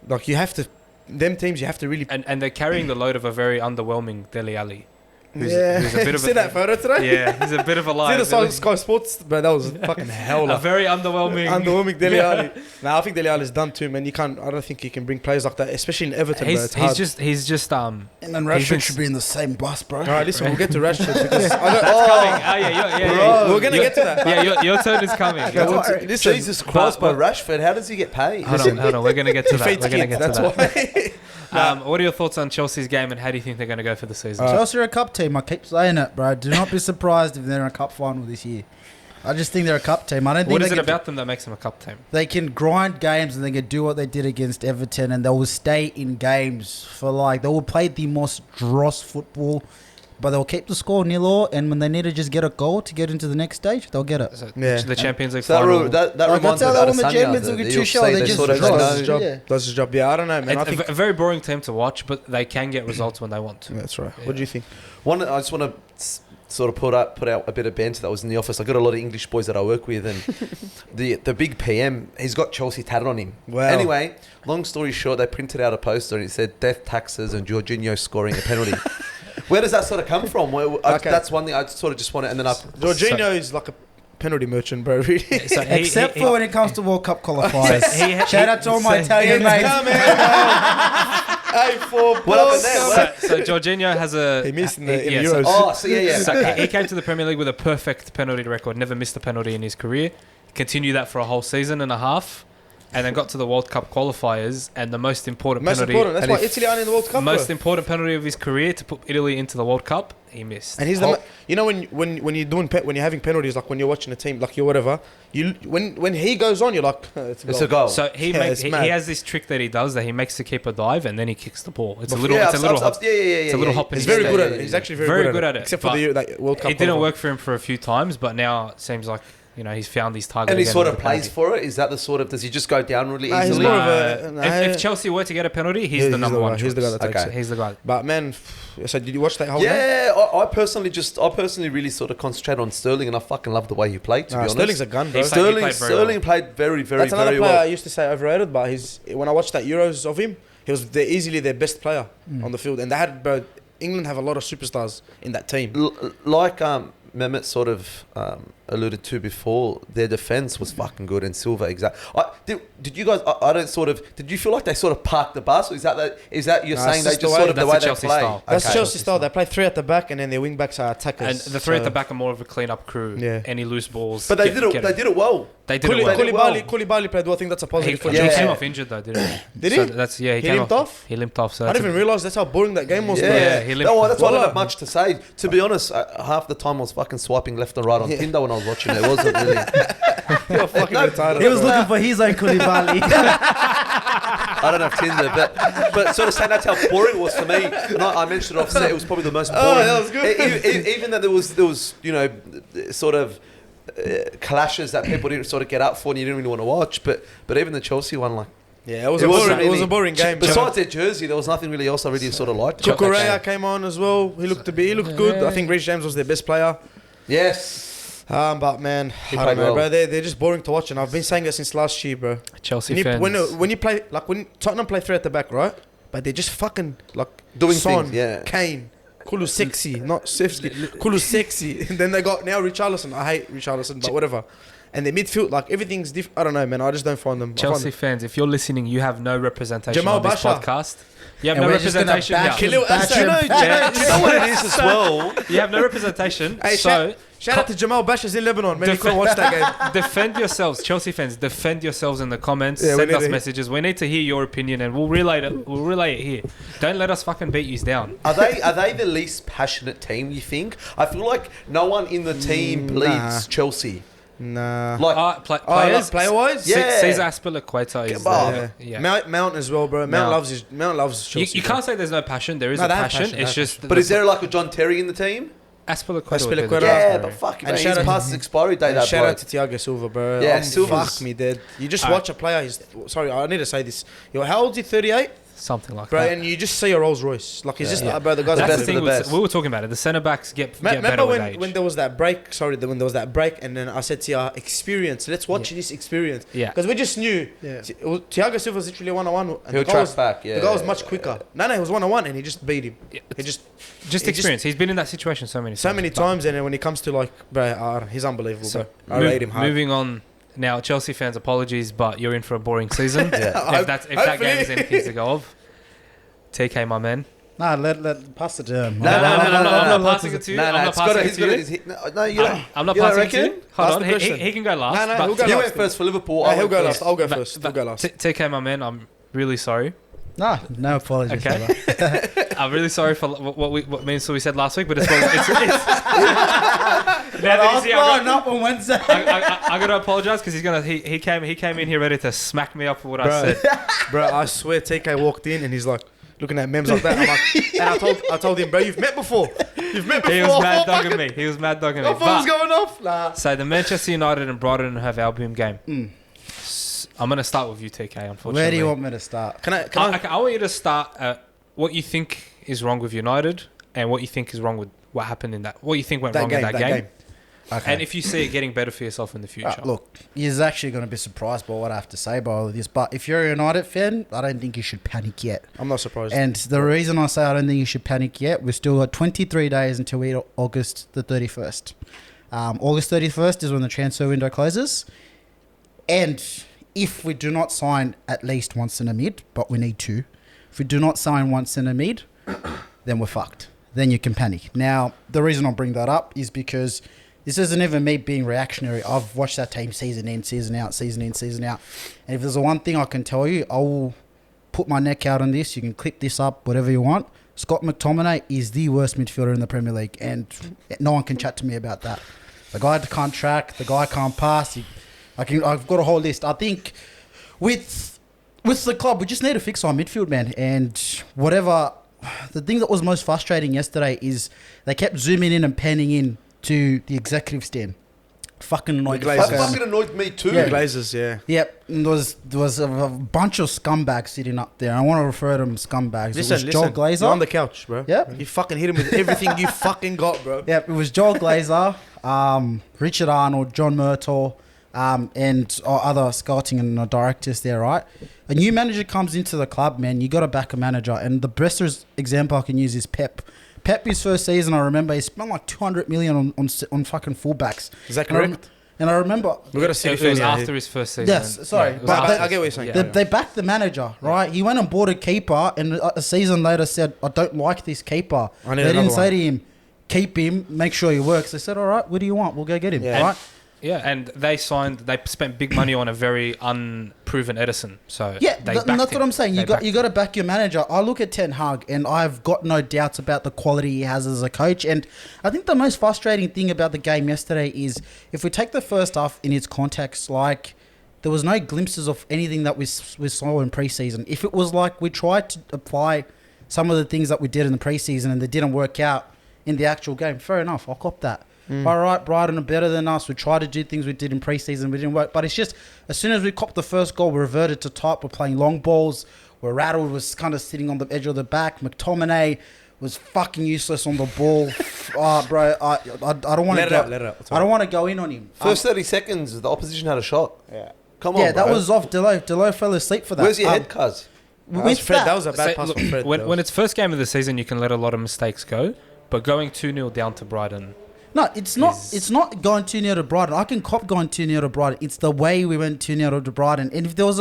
B: Like you have to, them teams you have to really.
A: And they're carrying the load of a very underwhelming Dele Alli. Who's a bit of
B: See that photo today?
A: Yeah, he's a bit of a
B: See
A: liability.
B: the Sky Sports, bro. That was fucking hell.
A: A very underwhelming.
B: Underwhelming Dele Alli. Now I think Dele Alli's done too, man. You can't. I don't think you can bring players like that, especially in Everton. Bro. It's hard.
A: He's just
E: And then
A: He's been
E: Rashford should be in the same bus, bro.
B: All right, listen, we'll get to Rashford because I don't,
A: yeah.
B: we're gonna get to that.
A: Yeah, your turn is coming.
B: Listen,
C: Jesus Christ, by Rashford, how does he get paid?
A: Hold on. We're gonna get to that.
B: Feeds
A: We're gonna
B: kids,
A: get to
B: that's
A: that.
B: why.
A: What are your thoughts on Chelsea's game, and how do you think they're going to go for the season?
E: Chelsea are a cup team. I keep saying it, bro. Do not be surprised if they're in a cup final this year. I just think they're a cup team. I don't think
A: What is
E: they
A: it
E: can-
A: about them that makes them a cup team?
E: They can grind games and they can do what they did against Everton, and they will stay in games for they will play the most dross football, but they'll keep the score 0-0, and when they need to just get a goal to get into the next stage, they'll get it.
A: So
B: Yeah.
A: The Champions League
C: So
A: final.
C: that
E: Like,
C: reminds
E: that's
C: me
E: how
C: about
E: they won the
C: Adesanya,
E: Champions League with
C: the
E: Tuchel.
C: UFC,
E: They
C: they
E: just
C: sort of
E: draw.
C: know-
B: Does his job.
E: Yeah.
B: Does his job. Yeah, I don't know, man. I
A: It's
B: think
A: a very boring team to watch, but they can get results when they want to.
B: that's right.
A: Yeah.
B: What do you think?
C: I just want to sort of put out a bit of banter that was in the office. I got a lot of English boys that I work with, and the big PM, he's got Chelsea tatted on him.
B: Wow.
C: Anyway, long story short, they printed out a poster and it said death taxes and Jorginho scoring a penalty. Where does that sort of come from?
B: Okay.
C: That's one thing I sort of just want to, and then I.
B: Jorginho is like a penalty merchant, bro. Really.
A: So
E: Except for when it comes to World Cup qualifiers.
A: he-
E: Shout out to all my Italian
B: It's
E: mates.
B: coming, man. Hey, for
C: What happened there?
A: So Jorginho has a.
B: He missed in the
A: yeah,
B: Euros.
C: Oh, so yeah.
A: So he came to the Premier League with a perfect penalty record, never missed a penalty in his career. Continued that for a whole season and a half, and then got to the World Cup qualifiers, and the most important
B: Most
A: penalty,
B: important. That's
C: and
B: why
C: if-
B: Italy aren't in the World Cup.
A: most
B: bro.
A: important penalty of his career to put Italy into the World Cup, he missed.
B: And he's the, you know, when you're doing when you're having penalties, like when you're watching a team, like you're whatever, when he goes on, you're like,
C: It's a goal.
A: So he
B: Yeah,
A: makes
B: it's mad.
A: he has this trick that he does that he makes the keeper dive and then he kicks the ball. It's a
C: Yeah,
A: little hop.
C: it's
A: a little hop in
B: He's
A: his
B: very
A: step.
B: good at it. He's actually very good at it. Except for
A: But
B: that World Cup.
A: It didn't
B: qualifier.
A: work for him for a few times, but now it seems like he's found his target.
C: And he
A: again
C: sort
A: with
C: of
A: the
C: plays
A: penalty.
C: for it. Is that the sort of? Does he just go down really
B: Nah, he's
C: easily?
B: more of a-
A: If Chelsea were to get a penalty, he's
B: Yeah,
A: the number one.
B: He's the guy
A: choice.
B: that takes
C: Okay.
B: it.
A: He's the guy.
B: But man, so did you watch that whole game?
C: Yeah, I personally really sort of concentrate on Sterling, and I fucking love the way he played. To be honest,
B: Sterling's a gun, bro.
A: He played very
C: Sterling
A: well.
C: played very, very,
B: That's another
C: very
B: player I
C: well.
B: used to say overrated, but when I watched that Euros of him, he was easily their best player on the field, and they had, bro. England have a lot of superstars in that team.
C: Like Mehmz sort of alluded to before, their defense was fucking good, and Silva did you guys? I don't sort of. Did you feel like they sort of parked the bus? Or is that you're
B: Nah,
C: saying
B: it's
C: they
B: just
C: just
B: the way-
C: sort of the
A: that's
C: way
A: the
C: they
A: Chelsea
C: play?
A: style.
B: That's
C: Okay.
B: Chelsea style. They play three at the back, and then their wing backs are
A: And
B: attackers.
A: the three at
B: So-
A: the back are more of a clean-up crew.
B: Yeah.
A: Any loose balls.
C: But they
A: get
C: did it.
A: it.
C: They did it well.
A: They did it well.
B: Koulibaly played well. I think that's a
A: He
B: positive for
A: he
C: Yeah.
B: Chelsea.
A: came off injured though, didn't he?
B: Did he?
A: So that's he
B: He
A: came
B: limped off?
A: He limped off. So
B: I
A: that's
B: didn't even realise that's how boring that game was. bro.
C: Yeah,
A: he limped.
C: that's why I don't
B: Wallah.
C: have much to say. To be honest, half the time I was fucking swiping left and right on
B: Yeah.
C: Tinder when I was watching it. It wasn't really.
B: You're fucking retarded.
E: He was
B: bro.
E: looking for his own Koulibaly.
C: I don't have Tinder, but sort of saying that's how boring it was for me. And I mentioned it offset. It was probably the most boring.
B: Oh, that was good.
C: Even though there was sort of clashes that people didn't sort of get up for and you didn't really want to watch. But even the Chelsea one, like
B: Yeah, it was
C: wasn't
B: a boring game.
C: Besides their jersey, there was nothing really else I really sort of liked.
B: Cucurella came on as well. He looked good. I think Reece James was their best player.
C: Yes.
B: But man, I
C: played
B: don't know,
C: well.
B: bro. They're just boring to watch, and I've been saying that since last year, bro.
A: Chelsea
B: When
A: fans.
B: you play when Tottenham play three at the back, right? But they're just fucking like
C: Doing
B: Son,
C: things, yeah.
B: Kane, Kulusevski, not Sefsky, Kulusevski. And then they got now Richarlison. I hate Richarlison, but whatever. And the midfield, like everything's different. I don't know, man. I just don't find them.
A: Chelsea fans, if you're listening, you have no representation
B: Jamal
A: on this
B: Basha.
A: podcast. You have
E: And
A: no
E: we're just gonna
A: representation
E: bash
A: here.
E: him, bash him, bash
C: Do you know what it is as well?
A: You have no representation.
B: Hey,
A: so
B: shout out to Jamal Bashas in Lebanon, man. You couldn't watch that game.
A: defend yourselves, Chelsea fans. Defend yourselves in the comments.
B: Yeah, we
A: Send
B: need
A: us
B: to-
A: messages. We need to hear your opinion, and we'll relay it. We'll relay it here. Don't let us fucking beat you down.
C: Are they the least passionate team, you think? I feel like no one in the team bleeds Chelsea.
B: Nah.
C: Like,
A: Players,
B: player-wise?
C: Yeah.
A: Cesar Azpilicueta is
C: Come on.
A: yeah.
B: Mount as well, bro. Mount loves Chelsea.
A: You can't say there's no passion. There is
B: No,
A: a
B: they have
A: passion.
B: passion,
A: It's
B: they have
A: just.
C: but is there like a John Terry in the team?
A: Azpilicueta? would be the
B: Azpilicueta.
A: difference,
C: Yeah,
A: bro.
C: but fuck,
B: And
C: man, he's
B: shout out-
C: past his expiry date, that
B: Shout
C: bloke.
B: out to Thiago Silva, bro.
C: Yeah,
B: Oh,
C: Silva's-
B: fuck me dead. You just
A: Alright.
B: watch a player. Sorry, I need to say this. How old is he? 38,
A: Something like
B: bro.
A: that.
B: And you just see a Rolls Royce. Like he's just,
A: Yeah.
B: bro. The guy's
A: That's
C: best
A: the
C: of
A: thing.
C: the
A: with-
C: best.
A: We were talking about it. The centre backs get better
B: Remember
A: with
B: when,
A: age.
B: when there was that break? Sorry, when there was that break, and then I said to you, experience. Let's watch this experience.
A: Yeah.
B: Because we just knew. Thiago Silva was literally 1-on-1. and
C: He'll
B: the guy
C: track
B: was-
C: back, yeah.
B: The guy was much quicker. No, he was 1-on-1, and he just beat him. He just
A: Just
B: he
A: experience. He's been in that situation so many times.
B: times, and then when it comes to like, bro, he's unbelievable.
A: So,
B: bro. I rate him hard.
A: Moving on now, Chelsea fans, apologies, but you're in for a boring season.
C: Yeah.
A: If that game is anything to go of, TK, my man.
E: Nah, let pass it to him.
C: No,
A: I'm not passing it to you.
C: No,
A: I'm
C: no,
A: not
C: it's got
A: passing
C: to.
A: it
C: He's
A: to
C: got
A: you.
C: to. No, you don't.
A: I'm not
C: You don't
A: passing it to
C: reckon?
A: you. Hold
B: Ask
A: on,
B: the
A: he
B: question.
A: can go last.
B: No,
A: but
B: he'll go
C: He
B: last.
C: went first for Liverpool.
B: Yeah,
C: I
B: he'll
C: went
B: go
C: first.
B: last. I'll go first. He'll go last.
A: TK, my man, I'm really sorry.
E: Nah, no apologies.
A: Okay.
E: brother.
A: I'm really sorry for what me and Sully said last week, but it's now that
E: I
A: you
E: was
A: see,
E: blowing up on Wednesday.
A: I gotta apologize because he came in here ready to smack me up for what I said.
B: Bro, I swear TK walked in and he's like looking at Mehmz like that. I'm like, and I told him, bro, you've met before. You've met before.
A: He was mad dogging me. He was mad dogging me.
B: My phone's
A: But,
B: going off. Nah.
A: so the Manchester United and Brighton have Albion game. I'm gonna start with you, TK. Unfortunately,
E: Where do you want me to start?
B: Can I?
A: I want you to start at what you think is wrong with United and what you think is wrong with what happened in that. What you think went wrong in that game.
E: Okay.
A: And if you see it getting better for yourself in the future.
E: Look, you're actually going to be surprised by what I have to say by all of this. But if you're a United fan, I don't think you should panic yet.
B: I'm not surprised.
E: And the reason I say I don't think you should panic yet, we've still got 23 days until August the 31st. August 31st is when the transfer window closes. And if we do not sign at least one centre mid, but we need two, if we do not sign one centre mid, then we're fucked. Then you can panic. Now, the reason I bring that up is because this isn't even me being reactionary. I've watched that team season in, season out, season in, season out. And if there's one thing I can tell you, I will put my neck out on this. You can clip this up, whatever you want. Scott McTominay is the worst midfielder in the Premier League, and no one can chat to me about that. The guy can't track, the guy can't pass. I've got a whole list. I think with the club, we just need to fix our midfield, man. And whatever, the thing that was most frustrating yesterday is they kept zooming in and panning in to the executive stand. Fucking annoyed the
B: Glazers.
E: fuck
C: That
E: out of me.
C: fucking annoyed me too.
E: Yeah.
B: Glazers, yeah.
E: Yep, and there was a bunch of scumbags sitting up there. I want to refer to them as scumbags.
B: Listen,
E: it was Joel
B: You're on
E: Glazer.
B: the couch, bro.
E: Yep.
B: You fucking hit him with everything you fucking got, bro.
E: Yep, it was Joel Glazer, Richard Arnold, John Murtaugh, and other scouting and directors there, right? A new manager comes into the club, man. You got to back a manager. And the best example I can use is Pep. Pep, his first season, I remember, he spent like 200 million on fucking fullbacks.
B: Is that
E: And I
B: correct?
E: And I remember...
B: We got a city
A: It was
B: fan
A: after
B: here.
A: his first season.
E: Yes, sorry,
A: it was
E: but
A: after
B: I get what you're
A: his-
B: saying.
A: yeah.
E: They backed the manager, right? He went and bought a keeper, and a season later said, I don't like this keeper.
B: I
E: They
B: need
E: didn't
B: another
E: say
B: one.
E: to him, keep him, make sure he works. They said, all right, what do you want? We'll go get him,
B: Yeah.
E: right?
A: Yeah, and they spent big money on a very unproven Edison. So
E: Yeah,
A: they
E: that's
A: backed
E: what
A: him.
E: I'm saying.
A: They
E: You got
A: backed
E: you got to back your manager. I look at Ten Hag, and I've got no doubts about the quality he has as a coach. And I think the most frustrating thing about the game yesterday is if we take the first half in its context, like there was no glimpses of anything that we saw in preseason. If it was like we tried to apply some of the things that we did in the preseason and they didn't work out in the actual game, fair enough. I'll cop that. All right, Brighton are better than us. We tried to do things we did in preseason. We didn't work. But it's just, as soon as we copped the first goal, we reverted to type. We're playing long balls. We're rattled. Was kind of sitting on the edge of the back. McTominay was fucking useless on the ball. Bro, I don't want to go.
B: Let it out.
E: I don't want to go in on him.
C: First 30 seconds, the opposition had a shot.
B: Yeah.
C: Come on,
E: yeah, that
C: bro.
E: was off Delo. Delo fell asleep for that.
C: Where's your head, cuz?
B: That was Fred. That was a bad
A: Say,
B: pass
A: look,
B: from Fred.
A: when it's first game of the season, you can let a lot of mistakes go. But going 2-0 down to Brighton
E: No, it's not. It's not going too near to Brighton. I can cop going too near to Brighton. It's the way we went too near to Brighton. And if there was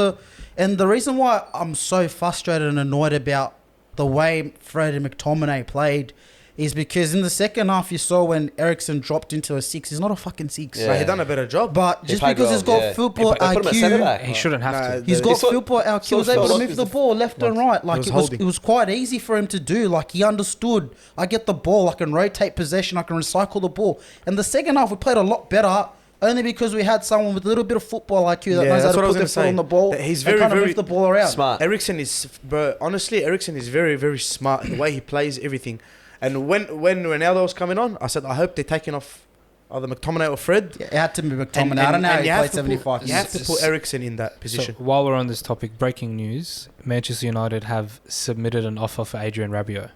E: and the reason why I'm so frustrated and annoyed about the way Fred and McTominay played is because in the second half you saw when Ericsson dropped into a 6. He's not a fucking 6.
C: Yeah.
B: But he done a better job.
E: But just because he's got football
C: They put him at centre
E: IQ,
C: back.
A: He shouldn't have to.
E: he's got
C: It's not-
E: football IQ. He was able to move the ball left and right. Like
B: was
E: it was
B: holding.
E: it was quite easy for him to do. Like he understood. I get the ball. I can rotate possession. I can recycle the ball. And the second half we played a lot better. Only because we had someone with a little bit of football IQ that
B: Yeah,
E: knows how
B: that's
E: to
B: what I was
E: put their
B: gonna
E: foot
B: say.
E: on the ball.
B: That he's
E: and
B: very,
E: kind of
B: very
E: move the ball around.
C: Smart.
B: Ericsson is, bro, honestly, Ericsson is very, very smart. The way he plays everything. And when Ronaldo was coming on, I said, I hope they're taking off either McTominay or Fred.
E: Yeah, it had to be McTominay. I don't know how he
B: you have
E: played
B: to
E: 75
B: put, you have
E: minutes.
B: to put Ericsson in that
A: So
B: position.
A: while we're on this topic, breaking news: Manchester United have submitted an offer for Adrian Rabiot.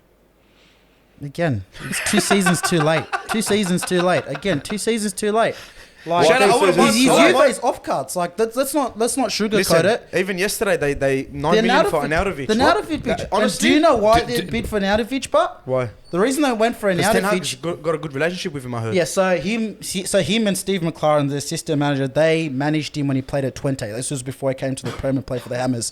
E: Again, it's 2 seasons too late. 2 seasons too late. Again, 2 seasons too late. Like
B: Shout out, I would've
E: he's
B: won-
E: Juve's off cuts. Like let's not sugarcoat
B: Listen,
E: it.
B: even yesterday they 9 million for Arnautovic.
E: The Arnautovic.
B: Honestly,
E: Do you know why they bid for Arnautovic, but
B: why?
E: the reason they went for
B: Because Ten Hag's
E: Arnautovic.
B: got a good relationship with him, I heard.
E: Yeah, so him and Steve McLaren, the assistant manager, they managed him when he played at Twente. This was before he came to the Prem and played for the Hammers.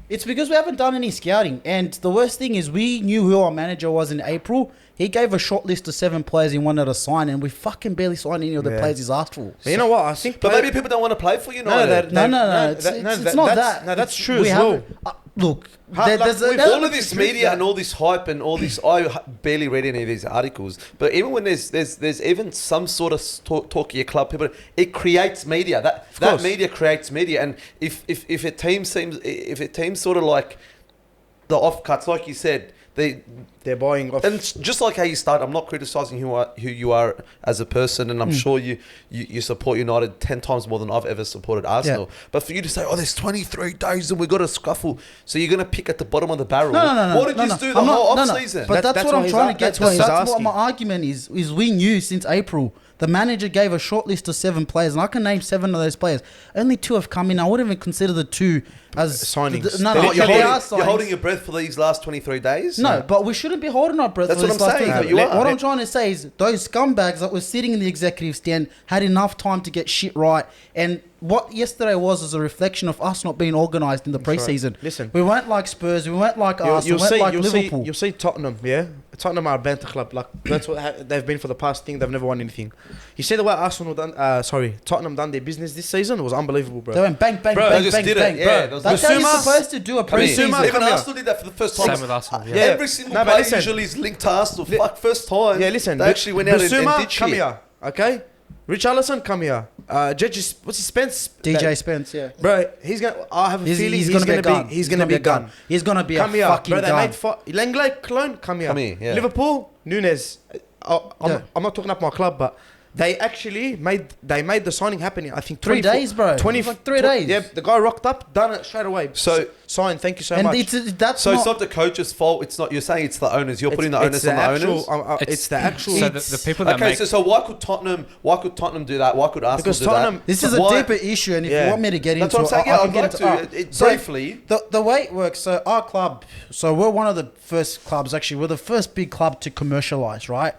E: It's because we haven't done any scouting, and the worst thing is we knew who our manager was in April. He gave a short list of 7 players he wanted to sign, and we fucking barely signed any of the
B: Yeah.
E: players he's asked for.
B: But you know what? I think.
C: But maybe people don't want to play for United.
E: No. It's not that.
B: No, that's true
E: We
B: as well.
E: haven't- Look,
B: Like, with
C: All of this media and all this hype and all this, barely read any of these articles. But even when there's even some sort of talk of your club, people, it creates media. That
B: course.
C: media creates media. And if a team sort of like the offcuts, like you said,
B: They're buying off.
C: and it's just like how you start, I'm not criticizing who you are as a person, and I'm sure you support United 10 times more than I've ever supported Arsenal.
E: Yeah.
C: But for you to say, oh, there's 23 days and we've got a scuffle, so you're going to pick at the bottom of the barrel.
E: No.
C: What did you do the whole off-season?
E: But that's what
B: what
E: I'm
B: he's
E: trying to get
B: that's
E: to.
B: what he's
E: That's what
B: asking.
E: my argument is we knew since April. The manager gave a short list of 7 players, and I can name 7 of those players. Only 2 have come in. I wouldn't even consider the 2 as
B: Signings.
E: No,
C: Then
E: they are signings.
C: you're holding your breath for these last 23 days?
E: No, but we shouldn't be holding our breath.
C: That's
E: for
C: what
E: this
C: I'm
E: last
C: saying,
E: season.
C: but you are.
E: What I'm trying to say is those scumbags that were sitting in the executive stand had enough time to get shit right. And what yesterday was a reflection of us not being organised in the preseason.
B: right. Listen.
E: We weren't like Spurs. We weren't like Arsenal. We weren't like Liverpool.
B: You'll see Tottenham, yeah? Tottenham are a banter club. Like, that's what they've been for the past thing. They've never won anything. You see the way Tottenham done their business this season? It was unbelievable, bro.
E: They went bang, bang,
C: Bro,
E: bang,
C: they just
E: bang,
C: did it.
E: bang.
C: Yeah,
E: Bro,
C: that was
E: that's how you're
B: Bissouma-
E: supposed to do a
C: I mean,
E: preseason.
C: even
B: come here.
C: Arsenal did that for the first time.
A: Same with Arsenal. Yeah.
C: Every single
B: No, but
C: player
B: listen.
C: usually is linked to Arsenal. First time.
B: Yeah, listen.
C: They actually went out and
B: Bissouma,
C: did
B: come
C: shit.
B: here, okay? Richarlison, come here. Judge, what's his Spence?
E: DJ Spence, yeah.
B: Bro, he's gonna. I have a feeling he's gonna be a gun. He's gonna be a gun.
E: He's gonna be
B: Come
E: a
B: here,
E: fucking
B: bro. They
E: gun.
B: made Langley, Cologne, come here.
C: Come here, yeah.
B: Liverpool, Nunes.
E: Yeah.
B: I'm not talking up my club, but they actually made the signing happen in, I think
E: 3 days, bro.
B: 20
E: It was like 3 days.
B: Yeah, the guy rocked up, done it straight away.
C: So-
B: signed. Thank you so
E: and
B: much.
E: that's
C: So
E: not,
C: it's not the coach's fault. It's not. You're saying it's the owners. You're putting the onus on the owners.
B: It's the actual.
A: So the people that
C: Okay,
A: make
C: so why could Tottenham do that? Why could Arsenal
B: Because
C: do
B: Tottenham-
C: that?
E: This is a
C: Why-
E: deeper issue, and if
B: Yeah.
E: you want me to get
C: That's
E: into
C: what I'm saying.
E: it,
C: Yeah,
E: I
C: I'd
E: can get
C: like
E: into
C: to.
E: it.
C: It briefly.
E: The way it works, so our club, so we're one of the first clubs, actually, we're the first big club to commercialise, right?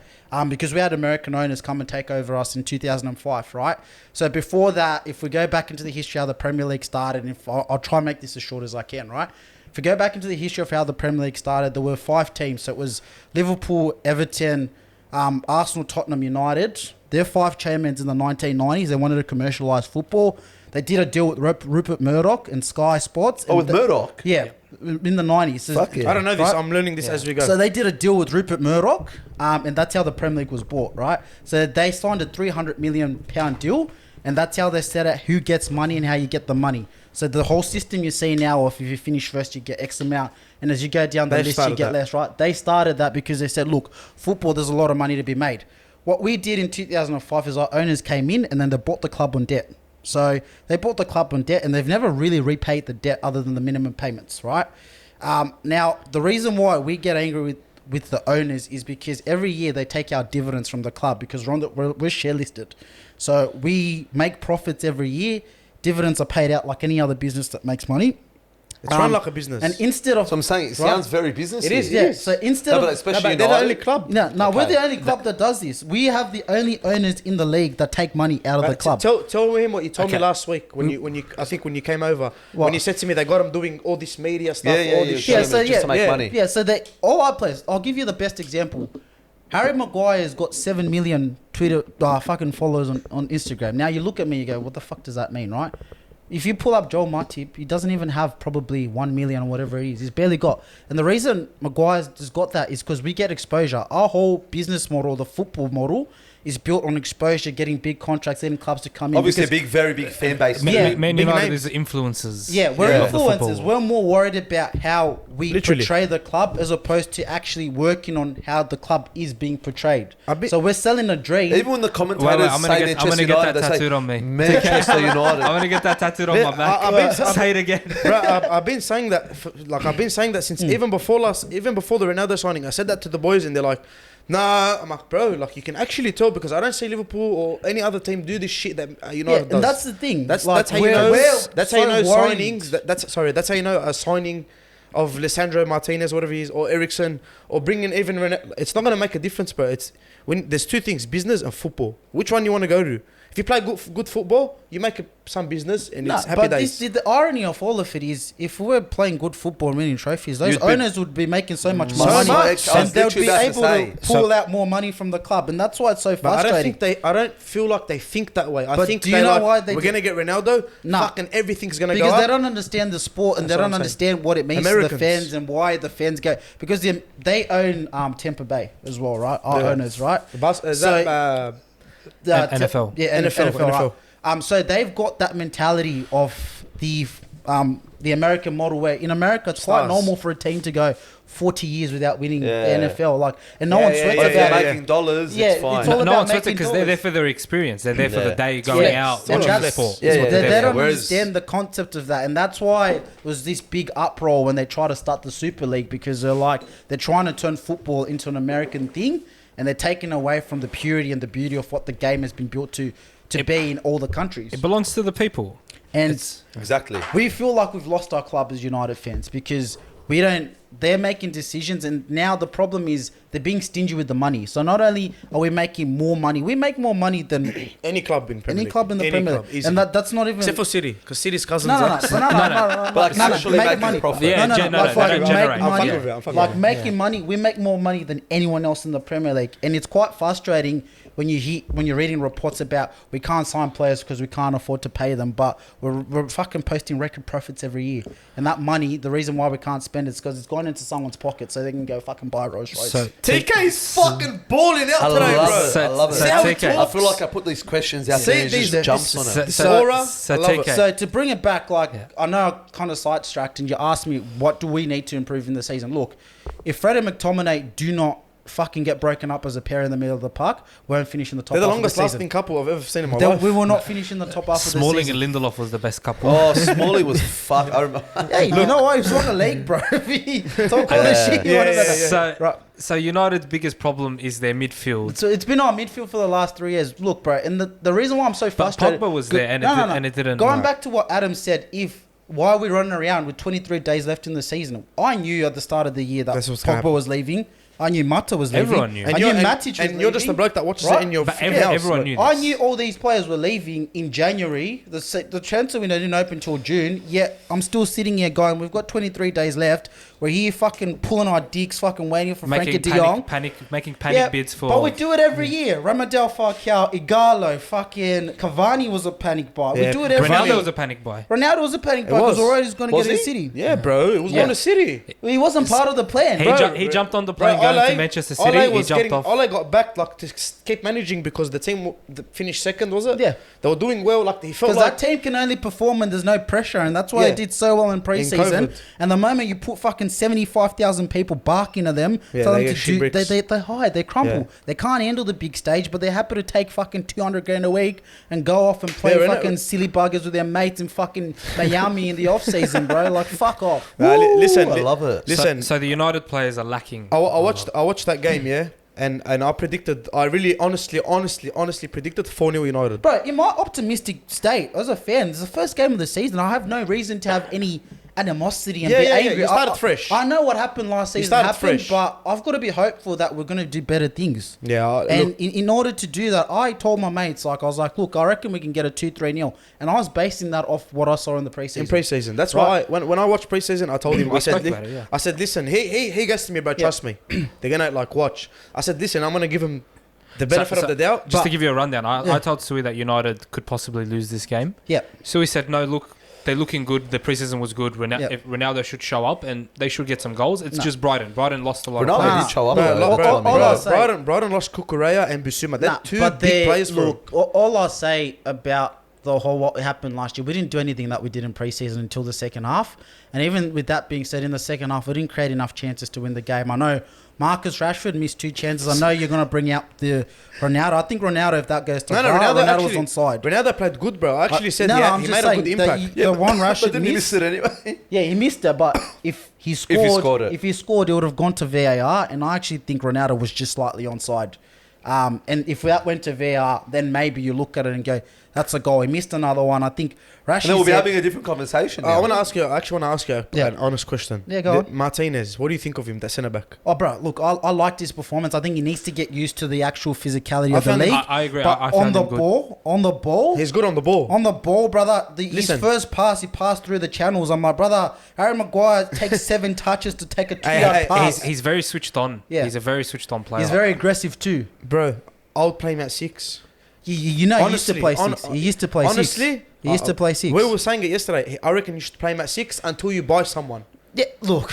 E: Because we had American owners come and take over us in 2005, right? So before that, if we go back into the history how the Premier League started, and if I'll try and make this as short as I can, right? If we go back into the history of how the Premier League started, there were 5 teams. So it was Liverpool, Everton, Arsenal, Tottenham, United. They're 5 champions in the 1990s. They wanted to commercialise football. They did a deal with Rupert Murdoch and Sky Sports.
C: Oh, with Murdoch?
E: Yeah, in the 90s. So-
C: Fuck yeah.
B: I don't know this.
E: Right?
B: I'm learning this as we go.
E: So they did a deal with Rupert Murdoch, and that's how the Premier League was bought, right? So they signed a £300 million deal, and that's how they set out who gets money and how you get the money. So the whole system you see now, if you finish first, you get X amount, and as you go down the
B: They've
E: list, you
B: started
E: get
B: that.
E: less, right? They started that because they said, look, football, there's a lot of money to be made. What we did in 2005 is our owners came in, and then they bought the club on debt. So they bought the club on debt, and they've never really repaid the debt other than the minimum payments, right? Now, the reason why we get angry with the owners is because every year they take our dividends from the club because we're share listed. So we make profits every year. Dividends are paid out like any other business that makes money.
B: It's run like a business.
E: And instead of
C: So I'm saying it sounds very businessy.
B: It is,
E: yeah, so instead
C: No, but
E: of
C: especially
B: they're the
C: United.
B: only club.
E: no, we're
C: Okay.
E: the only club that does this. We have the only owners in the league that take money out of the club.
B: Tell him what you told me
A: Okay.
B: last week when you I think when you came over
E: What?
B: when you said to me they got him doing all this media stuff,
C: Yeah,
B: all this
E: Yeah,
B: shit.
E: so
C: just to make
B: yeah.
C: money.
E: Yeah, so they all our players. I'll give you the best example. Harry Maguire's got 7 million Twitter fucking followers on Instagram. Now you look at me, you go, what the fuck does that mean, right? If you pull up Joel Matip, he doesn't even have probably 1 million or whatever it is. He's barely got. And the reason Maguire's just got that is because we get exposure. Our whole business model, the football model, is built on exposure, getting big contracts, getting clubs to come in.
C: Obviously, a
E: because-
C: big, very big fan base.
E: Yeah.
A: Man
B: big
A: United
B: names.
A: is influencers.
E: Yeah, we're
C: Yeah.
A: of the
E: influencers.
A: football.
E: We're more worried about how we
B: Literally.
E: portray the club as opposed to actually working on how the club is being portrayed.
B: bit-
E: So we're selling a dream.
C: Even when the commentators
A: Wait, I'm gonna
C: say
A: get
C: Manchester
A: that
C: United, they
A: tattooed
C: say
A: on me.
C: Manchester United.
A: I'm gonna get that tattooed on
B: Yeah,
A: my back.
B: I've been-
A: Say it again.
B: Bro, I've been saying that I've been saying that since even before the Ronaldo signing. I said that to the boys and they're like, nah. I'm like, bro, like you can actually tell because I don't see Liverpool or any other team do this shit that United does.
E: and that's the thing.
B: That's
E: Like,
B: how you
E: we're-
B: know.
E: we're
B: That's how you
E: so
B: know
E: worried.
B: signings. That's how you know a signing of Lisandro Martinez, whatever he is, or Ericsson, or bringing even it's not gonna make a difference, bro. It's when there's two things: business and football. Which one you want to go to? If you play good football, you make some business and
E: No,
B: it's happy
E: but
B: days.
E: the irony of all of it is, if we were playing good football and winning trophies, those
C: You'd be-
E: owners would be making so much
C: So
E: money,
B: much. I
E: and
C: was
E: they would
C: literally
E: be
C: about to
E: able
C: say.
E: to pull out more money from the club, and that's why it's so
B: But I
E: frustrating.
B: I don't feel like they think that way. I
E: But
B: think
E: do you
B: they're
E: know
B: like,
E: why they
B: we're
E: do-
B: gonna get Ronaldo.
E: Nah.
B: Fucking everything's gonna
E: Because
B: go
E: they
B: up.
E: don't understand the sport and
B: That's
E: they
B: what
E: don't
B: I'm
E: understand what it means to
B: Americans.
E: the fans and why the fans go. Because they own Tampa Bay as well, right? Our
B: Yeah.
E: owners, right?
B: Is
E: So-
B: that,
A: NFL.
E: Yeah,
B: NFL,
E: NFL.
B: NFL.
E: Right. So they've got that mentality of the American model where in America it's quite
B: Stars.
E: normal for a team to go 40 years without winning
C: Yeah.
E: the NFL. Like, and no one sweats
C: But if they're
E: about it.
C: making dollars,
E: Yeah,
C: it's
E: it's
C: fine.
E: all
A: No
E: about
A: one sweats it
E: making
A: because they're there
E: dollars.
A: for their experience. They're there for
C: Yeah.
A: the day going
E: Yeah.
A: out
E: So
A: watching the
E: that's-
A: sport.
C: Yeah,
A: Is
C: yeah,
A: what
E: They,
A: they're
E: they
A: there
E: don't
A: for.
C: Whereas-
E: understand the concept of that, and that's why it was this big uproar when they try to start the Super League because they're trying to turn football into an American thing, and they're taking away from the purity and the beauty of what the game has been built to be in all the countries.
A: It belongs to the people.
E: And
C: Exactly.
E: we feel like we've lost our club as United fans because we don't. They're making decisions, and now the problem is they're being stingy with the money. So not only are we making more money, we make more money than
B: any club in Premier
E: any
B: League.
E: club in the
B: Any
E: Premier
B: club,
E: League,
B: easy.
E: and that's not even.
B: Except for City, because City's cousins.
E: No,
B: are-
C: But like actually
E: make
C: making
E: money.
C: profit.
A: Yeah,
E: no,
A: they
E: like,
A: don't
E: make
A: generate.
B: I'm
E: money.
B: fucking with it, I'm fucking
E: Like
B: with it.
E: making money, we make more money than anyone else in the Premier League, and it's quite frustrating when you're reading reports about we can't sign players because we can't afford to pay them, but we're fucking posting record profits every year, and that money, the reason why we can't spend it is because it's gone into someone's pocket, so they can go fucking buy Rolls Royce.
A: So
B: TK is fucking balling out
C: I
B: today,
C: love
B: bro.
C: it. I love it.
A: So
B: See how he
A: TK.
C: I feel like I put these questions out
B: See
C: there and he
B: these-
C: just jumps on
A: So,
C: it.
A: so,
B: Aura,
A: so
B: I love
A: TK.
B: it.
E: So to bring it back, like
A: Yeah.
E: I know I kind of sidetracked, and you asked me what do we need to improve in the season. Look, if Fred and McTominay do not fucking get broken up as a pair in the middle of the park, we won't finish in the top.
B: They're the
E: half
B: longest
E: of the
B: lasting
E: season.
B: couple I've ever seen in my
E: They-
B: life.
E: we will not finish in the top half of the
A: Smalling
E: season.
A: and Lindelof was the best couple.
C: Oh, Smalley was fuck. I remember.
E: Hey, you know what? He's won a league, bro. Talk all this shit. You
B: Yeah,
E: want
B: yeah,
E: about
B: yeah.
A: So,
E: Right.
A: so United's biggest problem is their midfield.
E: So it's been our midfield for the last 3 years. Look, bro, and the reason why I'm so
A: But
E: frustrated.
A: Pogba was
E: Good-
A: there and,
E: No.
A: and it didn't.
E: Going
A: work.
E: back to what Adam said, why are we running around with 23 days left in the season? I knew at the start of the year that
B: That's what's gonna
E: Pogba
B: happen.
E: was leaving. I knew Mata was leaving.
A: Everyone knew.
E: I knew Matic was
B: and you're just a
E: leaving.
B: bloke that watches
E: Right?
B: it in your
A: But
B: house,
A: everyone
B: bro.
A: knew
E: I
A: this.
E: knew all these players were leaving in January. The transfer window didn't open until June. Yet I'm still sitting here going, we've got 23 days left. We're here fucking pulling our dicks, fucking waiting for Frankie
A: making
E: de Jong.
A: making panic bids for.
E: But we do it every year. Ramadel Falcao, Igalo, fucking Cavani was a panic buy.
B: Yeah.
E: We do it every
A: Ronaldo
E: year.
A: was a panic buy.
E: Ronaldo was a panic buy
B: It
E: because
B: was.
E: already he's going to
C: Was
E: get in
C: he?
E: City.
B: Yeah, bro. It was
A: Yeah.
B: going to City.
E: He wasn't part of the plan.
A: He,
E: Bro,
A: he jumped on the plane going to Manchester City. He jumped off.
B: Ole got backed like to keep managing because the team finished second, was it?
E: Yeah.
B: They were doing well. Like he felt
E: Because
B: like
E: that team can only perform when there's no pressure, and that's why
B: Yeah.
E: they did so well in preseason.
B: COVID.
E: And the moment you put fucking 75,000 people barking at them,
B: Yeah,
E: tell
B: they
E: them
B: get
E: to do,
B: shit bricks.
E: they hide, they crumble.
B: Yeah.
E: They can't handle the big stage, but they're happy to take fucking 200 grand a week and go off and play
B: Yeah, innit?
E: fucking silly buggers with their mates in fucking Miami in the off season, bro. Like fuck off.
B: Nah, listen,
C: I love it.
B: Listen,
A: So the United players are lacking.
B: I watched that game, yeah, and I predicted. I really honestly predicted 4-0 United.
E: Bro, in my optimistic state as a fan, it's the first game of the season. I have no reason to have any animosity and
B: Yeah,
E: be
B: yeah, yeah.
E: angry.
B: You started fresh.
E: I know what happened last season
B: started
E: happened,
B: fresh.
E: but I've got to be hopeful that we're going to do better things.
B: Yeah,
E: And
B: look,
E: in order to do that, I told my mates, like, I was like, look, I reckon we can get a 2-3-0. And I was basing that off what I saw in the preseason.
B: in preseason. That's
E: Right.
B: why when I watched preseason, I told him. I said,
A: spoke about it, yeah.
B: I said, listen. He goes to me, bro. Trust me. They're gonna like watch. I said, listen. I'm gonna give him the benefit of the doubt.
A: Just
B: but
A: to give you a rundown,
E: Yeah.
A: I told Sui that United could possibly lose this game.
E: Yeah.
A: Sui said, no, look, they're looking good. The preseason was good.
E: Yeah.
A: If Ronaldo should show up and they should get some goals. It's
E: No.
A: just Brighton. Brighton lost a lot
C: Ronaldo
A: of players.
C: did show up.
B: Bro,
C: though.
E: all I'll say-
B: Brighton lost Kukureya and Bissouma. They're
E: Nah,
B: two
E: but
B: big players for him.
E: look, all I'll say about the whole what happened last year, we didn't do anything that we did in preseason until the second half. And even with that being said, in the second half, we didn't create enough chances to win the game. I know Marcus Rashford missed 2 chances. I know you're going to bring out the Ronaldo. I think Ronaldo, if that goes to VAR, Ronaldo was on side.
B: Ronaldo played good, bro. I actually said
E: I'm
B: he
E: just
B: made a good
E: saying that
B: impact.
E: the one
C: But
E: Rashford
C: didn't he
E: missed.
C: miss it anyway?
E: Yeah, he missed it, but if he
C: scored it.
E: if he scored, it would have gone to VAR, and I actually think Ronaldo was just slightly onside. And if that went to VAR, then maybe you look at it and go, that's a goal. He missed another one. I think
C: And
E: Rashford
C: then we'll be
E: said-
C: having a different conversation.
B: I
C: now.
B: want to ask you. I actually want to ask you
E: Yeah.
B: an honest question.
E: Yeah, go on.
B: Martinez. What do you think of him, that centre back?
E: Oh, bro, look, I liked his performance. I think he needs to get used to the actual physicality
B: I
E: of the
B: found him-
E: league.
A: I agree.
E: But
A: I
E: on
A: found
E: the
A: him good.
E: ball,
B: He's good on the ball.
E: brother. His
B: Listen.
E: first pass, he passed through the channels. I'm like, brother, Harry Maguire takes 7 touches to take a 2-yard
B: hey,
E: pass.
A: He's very switched on.
E: Yeah.
A: He's a very switched on player.
E: He's very aggressive too.
B: Bro, I would play him at 6.
E: You know, he used to
B: Honestly,
E: play 6. He used to play 6.
B: Honestly,
E: He used to play 6.
B: We were saying it yesterday. I reckon you should play him at 6 until you buy someone.
E: Yeah, look,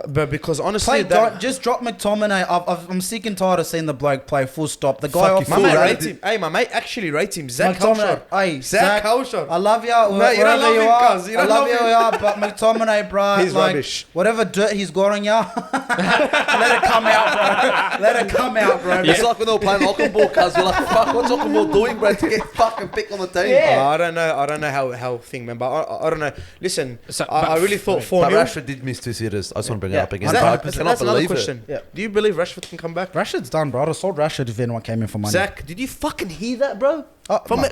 B: But because honestly,
E: just drop McTominay. I'm sick and tired of seeing the bloke play full stop. The guy off
B: my
E: full
B: mate
E: rate.
B: rates him. Hey, my mate actually rates him. Zach
E: McTominay.
B: Halshard.
E: Hey,
B: Zach Halshard.
E: I love you.
B: Mate, you don't
E: wherever
B: love
E: you
B: him,
E: are.
B: cuz. You
E: I
B: don't
E: love
B: love
E: you,
B: him.
E: yeah, but McTominay, bro.
B: He's
E: like,
B: rubbish.
E: Whatever dirt he's got on you, let it come out, bro. Let it come out, bro.
C: It's like when they were playing Ockenball, cuz you're like, fuck, what's Ockenball doing, bro, to get fucking picked on the team?
E: Yeah.
B: I don't know how thing, man. But I don't know. Listen,
A: So-
B: I
A: but-
B: really thought
C: But
B: 4-0.
C: Rashford did miss 2 sitters. I just want to bring it
E: Yeah.
C: up again.
B: Is
C: Bro, I
B: that,
C: cannot
B: that's another
C: believe
B: question.
E: Yeah.
B: Do you believe Rashford can come back?
E: Rashford's done, bro. I'd have sold Rashford if anyone came in for money.
B: Zach, did you fucking hear that, bro?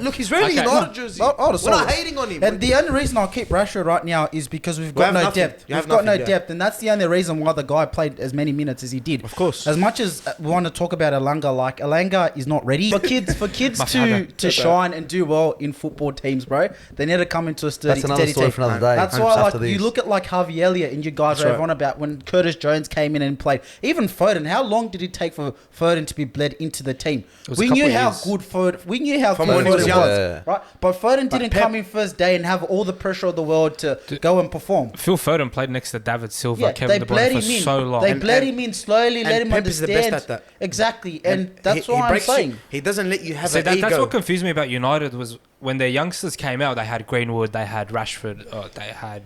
B: Look, he's wearing
A: Okay.
B: a United jersey.
E: I'd have
B: We're
E: sold
B: not
E: it.
B: hating on him.
E: And the only reason I'll keep Rashford right now is because we've got
B: have
E: no
B: nothing.
E: depth.
B: You have
E: We've got no
B: nothing, yeah.
E: depth, and that's the only reason why the guy played as many minutes as he did.
B: Of course.
E: As much as we want to talk about Elanga, like Elanga is not ready for kids. For kids
A: My father.
E: to shine and do well in football teams, bro, they need to come into a sturdy,
C: That's another
E: steady
C: story
E: team.
C: for another day.
E: That's why,
C: After
E: like, you
C: this.
E: look at like Harvey Elliott and you guys
B: That's
E: rave
B: right.
E: on about when Curtis Jones came in and played. Even Foden, how long did it take for Foden to be bled into the team?
A: was a
E: We
A: couple
E: knew
A: of
E: how
A: years.
E: good Foden. We knew how
B: From
E: good
B: when he was
E: Foden
B: young.
C: Yeah.
E: right? But Foden didn't
B: Pep-
E: come in first day and have all the pressure of the world to go and perform.
A: Phil Foden played next to David Silva,
E: Yeah,
A: Kevin
E: they
A: De
E: bled
A: Bruyne
E: him
A: for
E: in.
A: so long.
E: They
B: And-
E: bled
B: and-
E: him in slowly, let
B: and
E: him
B: Pep is
E: understand.
B: the best at that.
E: Exactly, and that's
B: he
E: what I'm
B: breaks you.
E: saying.
B: He doesn't let you have
A: So
B: an ego.
A: that's what confused me about United was when their youngsters came out. They had Greenwood, they had Rashford, they had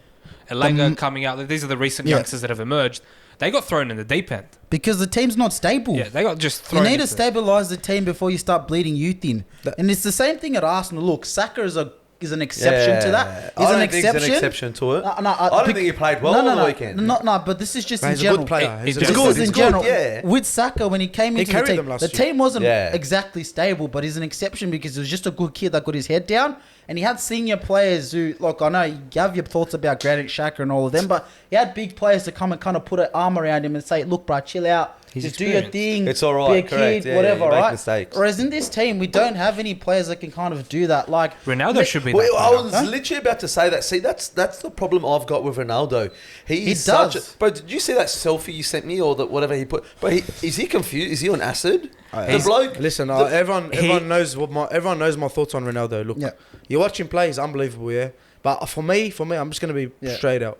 A: Elanga coming out. These are the recent
E: Yeah.
A: youngsters that have emerged. They got thrown in the deep end.
E: Because the team's not stable.
A: Yeah, they got just
E: You
A: thrown.
E: need to
A: into it.
E: stabilise the team before you start bleeding youth in. And it's the same thing at Arsenal. Look, Saka is an exception to that.
C: I
E: He's
C: don't
E: an
C: think
E: exception.
C: he's an exception to it.
E: No,
C: I don't think he played well on the weekend.
E: No, but this is just
B: But
E: in
B: he's a
E: general.
B: good player. He's a
A: He's
B: good
A: good.
B: player.
E: This is in
C: He's good,
E: general.
C: yeah.
E: With Saka, when he came into the
B: carried
E: team,
B: them last
E: the
B: year.
E: team wasn't
C: Yeah.
E: exactly stable, but he's an exception because he was just a good kid that got his head down. And he had senior players who, like, I know you have your thoughts about Granit Xhaka and all of them, but he had big players to come and kind of put an arm around him and say, look, bro, chill out.
A: He's
E: Just do your
A: experienced.
E: thing.
C: It's all right,
E: Be a
C: correct.
E: kid,
C: Yeah,
E: whatever,
C: you make
E: right?
C: mistakes.
E: Whereas in this team, we don't have any players that can kind of do that. Like,
A: Ronaldo should be
C: Well,
A: that
C: I
A: player.
C: was literally about to say that. See, that's the problem I've got with Ronaldo.
E: He
C: He's such
E: does.
C: a... Bro, did you see that selfie you sent me or that whatever he put? But is he confused? Is he on acid? The bloke...
B: Listen,
C: the-
B: everyone knows my thoughts on Ronaldo. Look,
E: Yeah.
B: you watch him play, he's unbelievable, yeah. But for me, I'm just gonna be
E: Yeah.
B: straight out.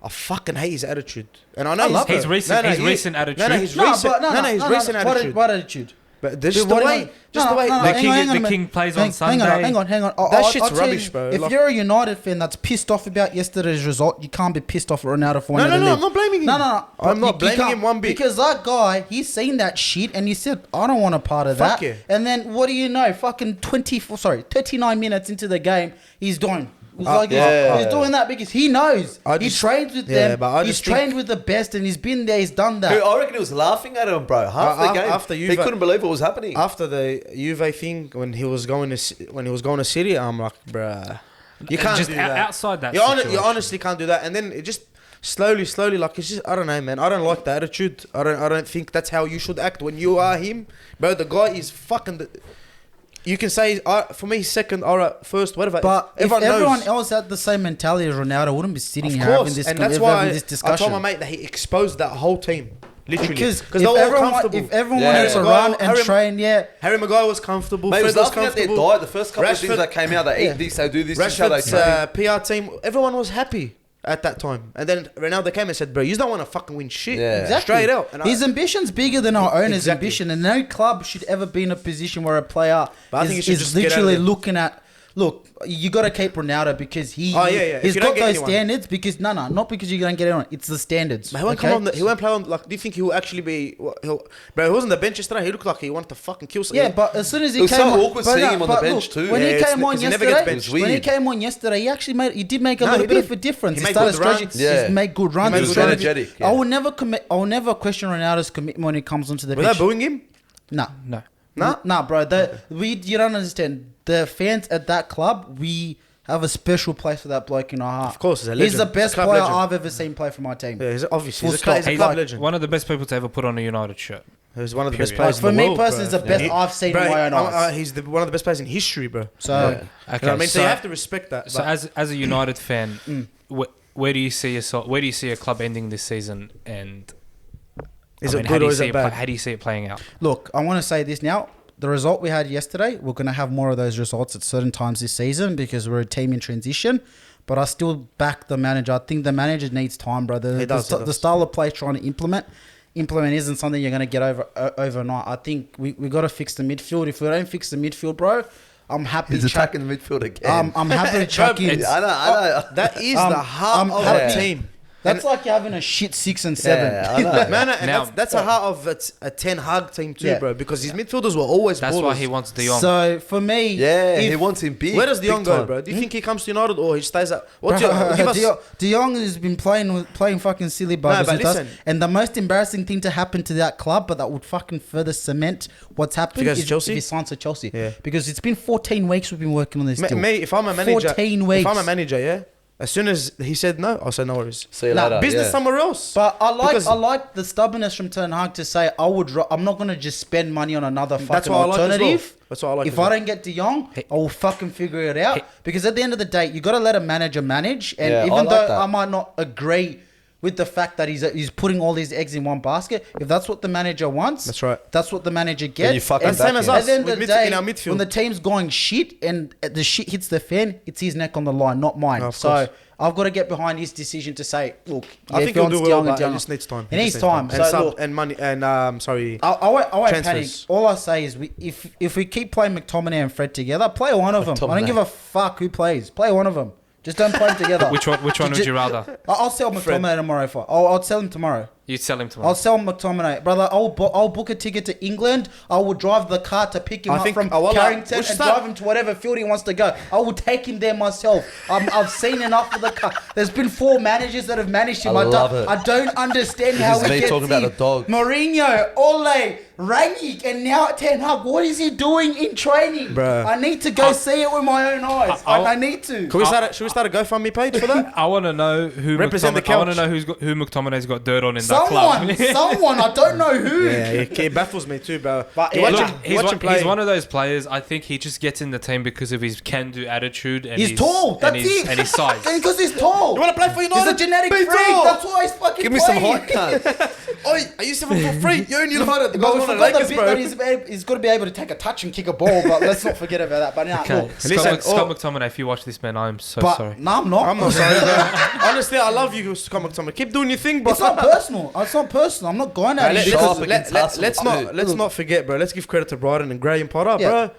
B: I fucking hate his attitude, and I know
E: love
A: His
E: it.
A: recent recent attitude.
B: No, his
E: no,
B: recent,
E: but no,
B: his recent attitude.
E: What attitude?
B: But there's
E: Dude,
B: just the
E: what do
B: way,
E: you mean?
B: just
E: No,
B: the way.
E: no, no,
A: The
E: hang
A: king-
E: on, hang on
A: the
E: a minute.
A: king plays on
E: Hang on,
A: Sunday.
E: hang on.
B: That
E: I'll
B: shit's
E: tell you,
B: rubbish, bro.
E: If
B: Like-
E: you're a United fan that's pissed off about yesterday's result, you can't be pissed off at Ronaldo for
B: No,
E: wanting
B: no,
E: to
B: no,
E: leave.
B: I'm not blaming him.
E: No.
B: I'm not
E: You
B: blaming
E: can't-
B: him one bit.
E: Because that guy, he's seen that shit and he said, I don't want a part of
B: Fuck
E: that.
B: yeah.
E: And then what do you know? Fucking 39 minutes into the game, he's done. It's like
C: yeah.
E: he's doing that because he knows.
B: I
E: He
B: just-
E: trains with
B: yeah,
E: them.
B: but I
E: He's
B: just think-
E: trained with the best and he's been there. He's done that.
C: Dude, I reckon he was laughing at him, bro. Half the game.
B: after
C: he
B: Juve-
C: couldn't believe what was happening.
B: After the Juve thing, when he was going to City, I'm like, bruh. You can't
A: just
B: do that.
A: outside that.
B: You
A: situation.
B: honestly can't do that. And then it just slowly, like it's just I don't know, man. I don't like the attitude. I don't think that's how you should act when you are him, bro. The guy is fucking. You can say for me second, alright, first, whatever.
E: But if
B: everyone
E: everyone
B: knows.
E: else had the same mentality as Ronaldo, wouldn't be sitting
B: Of
E: here
B: course,
E: having this,
B: and that's why
E: this
B: I
E: discussion.
B: told my mate that he exposed that whole team. Literally,
E: Because
B: they were all comfortable.
E: if everyone
C: Yeah.
E: wanted to run and
B: Harry-
E: train,
B: Harry Maguire was comfortable.
C: Mate, it
B: Fred
C: was
B: was
C: laughing at their
B: comfortable.
C: diet. The first couple of things
B: Rashford-
C: that came out, they
E: Yeah.
C: eat this, they do this, this is how they
B: Rashford's
C: train.
B: PR team, everyone was happy at that time. And then Ronaldo came and said, bro, you don't want to fucking win shit.
C: Yeah.
E: Exactly.
B: Straight out. And
E: His ambition's bigger than our owner's
B: Exactly.
E: ambition, and no club should ever be in a position where a player
B: But I think you should
E: is
B: just get out of
E: literally
B: there.
E: looking at. Look, you got to keep Ronaldo because
B: Oh, yeah, yeah. If
E: he's
B: you don't
E: got
B: get
E: those
B: anyone.
E: standards. Because not because you don't get anyone. It's the standards.
B: But he won't
E: okay?
B: come on. He won't play on. Like, do you think he will actually be? Bro, he was on the bench yesterday. He looked like he wanted to fucking kill someone.
E: Yeah, but as soon as he
C: It was
E: came
C: so
E: on,
C: awkward
E: but
C: seeing
E: no,
C: him on the
E: but
C: bench
E: look,
C: too.
E: When
B: Yeah,
E: he
B: it's
E: came on
B: 'cause he never
E: yesterday,
B: gets benched.
E: when he
C: Weird.
E: came on yesterday, he actually did make a
B: No,
E: little
B: he
E: bit
B: did.
E: of a difference.
B: He
E: He
B: made
E: started
B: good runs.
E: stretching.
C: Yeah.
E: He made good runs.
B: made
C: He was
B: good runs.
C: energetic.
E: I will never commit. I will never question Ronaldo's commitment when it comes onto the
B: Were they
E: pitch.
B: booing him?
E: No.
B: Nah?
E: Nah, bro. You don't understand. The fans at that club, we have a special place for that bloke in our heart.
B: Of course, he's a
E: He's the
B: legend.
E: best
B: Club
E: player
B: legend.
E: I've ever seen play for my team.
B: Yeah, he's obviously
E: Full
B: he's
E: stop.
B: a
A: He's
B: club
A: like
B: legend.
A: one of the best people to ever put on a United shirt.
B: He's one of the best
A: Period.
B: players
E: Like, for
B: in the
E: me
B: world,
E: personally,
B: bro.
E: he's the best I've seen in my own eyes.
B: He's one of the best players in history, bro.
E: So,
C: Yeah.
B: You know what I mean? So you have to respect that.
A: So
B: but-
A: as a United fan, where do you see yourself? Where do you see a club ending this season? And
B: is
A: I
B: it
A: mean,
B: good or is it bad?
A: how do you see it playing out?
E: look, I want to say this now. The result we had yesterday, we're going to have more of those results at certain times this season because we're a team in transition. But I still back the manager. I think the manager needs time, brother.
B: He does.
E: The style of play he's trying to implement isn't something you're going to get overnight. I think we got to fix the midfield. If we don't fix the midfield, bro, I'm happy.
C: He's attacking the midfield again.
E: I'm happy to chuck in.
C: I know.
B: That is
E: Um,
B: the heart
E: I'm
B: of
E: happy.
B: the team.
E: That's like you're having a shit 6 and 7.
C: Yeah, I know.
B: Man, and
A: Now-
B: that's a heart of a 10 hug team too,
E: Yeah.
B: bro. Because his midfielders were always
A: That's
B: ballers.
A: why he wants De Jong.
E: So for me,
C: Yeah, he
E: if-
C: wants him big.
B: Where does De Jong
C: big
B: go,
C: time.
B: bro? Do you think he comes to United or he stays at?
E: Bro,
B: What's your, give us,
E: De Jong has been playing fucking silly buggers
B: but
E: with us.
B: listen.
E: And the most embarrassing thing to happen to that club, but that would fucking further cement what's happened,
B: If he goes to
E: is
B: Chelsea?
E: if he signs to Chelsea.
B: Yeah.
E: Because it's been 14 weeks we've been working on this deal.
B: Mate, if I'm a manager,
E: 14 weeks.
B: if I'm a manager, yeah. As soon as he said no, I'll say no worries.
C: See you
E: Nah,
C: later.
B: Business
C: yeah.
B: somewhere else.
E: But
B: Because-
E: I like the stubbornness from Ten Hag to say I'm not gonna just spend money on another fucking
B: That's what I like as well.
E: alternative.
B: That's what I like.
E: If
B: as
E: I
B: well.
E: don't get De Jong, I will fucking figure it out. Because at the end of the day, you got to let a manager manage. And
C: Yeah, I
E: even
C: like
E: though
C: that.
E: I might not agree with the fact that he's putting all his eggs in one basket, if that's what the manager wants,
B: That's right.
E: That's what the manager gets.
C: you fucking
E: And
C: back
B: Same as
C: him.
B: us
E: at the end of
B: with
E: the day,
B: in our midfield.
E: when the team's going shit and the shit hits the fan, it's his neck on the line, not mine.
B: No, of
E: So
B: course.
E: I've got to get behind his decision to say, look,
B: I
E: yeah,
B: think
E: if
B: he'll
E: wants
B: do
E: De
B: well,
E: Jong and
B: but
E: De
B: he
E: Jong-
B: just needs time.
E: He needs time.
B: And,
E: So look,
B: and money and sorry.
E: I won't panic.
B: Transfers.
E: All I say is, if we keep playing McTominay and Fred together, play one of them. I don't
C: McTominay.
E: give a fuck who plays. Play one of them. Just don't play them together.
A: Which one would you rather?
E: I'll sell McTominay tomorrow. I'll sell him tomorrow.
A: You'd sell him tomorrow.
E: I'll sell McTominay, brother. I'll book a ticket to England. I will drive the car to pick him
B: I
E: up
B: think-
E: from
B: well,
E: Carrington
B: we should
E: and
B: start-
E: drive him to whatever field he wants to go. I will take him there myself. I've seen enough of the car. There's been 4 managers that have managed him.
C: I love it.
E: I don't understand
C: This
E: how
C: is
E: he
C: me
E: gets
C: talking about
E: in.
C: the dog.
E: Mourinho, Ole, Rangnick, and now Ten Hag. What is he doing in training?
B: Bruh.
E: I need to go see it with my own eyes. I need to.
B: Should we start a GoFundMe page for that?
A: I want to know who
B: Represent the
A: I want to
B: couch.
A: know who McTominay's got dirt on in that club.
E: Someone, I don't know who.
B: Yeah, it baffles me too, bro.
E: But
B: You
E: yeah,
B: watch
E: look,
B: him- watch him play.
A: He's one of those players. I think he just gets in the team because of his can-do attitude and
E: He's tall. That's it.
A: and his size.
E: And because he's tall.
B: You want to play for United?
E: He's a genetic
B: Be
E: freak.
B: tall.
E: That's why he's fucking
C: Give me some
E: playing.
C: hot cunt.
B: Oi, are you 7'3"? You're in United. The
E: But we
B: guys want to
E: forgot the
B: Lakers,
E: bit
B: bro.
E: that he's got to be able to take a touch and kick a ball. But let's not forget about that. But now,
A: Okay.
E: look.
B: Listen,
A: Scott McTominay, if you watch this, man, I'm so
E: But
A: sorry.
E: no, I'm not.
B: I'm not sorry, bro. Honestly, I love you, Scott McTominay. Keep doing your thing, bro.
E: It's not personal. It's not personal. I'm not going at
B: Let,
E: it.
C: Sharp
E: because-
C: against Arsenal
B: let's
C: too.
B: not forget, bro. Let's give credit to Brighton and Graham Potter,
E: Yeah.
B: bro.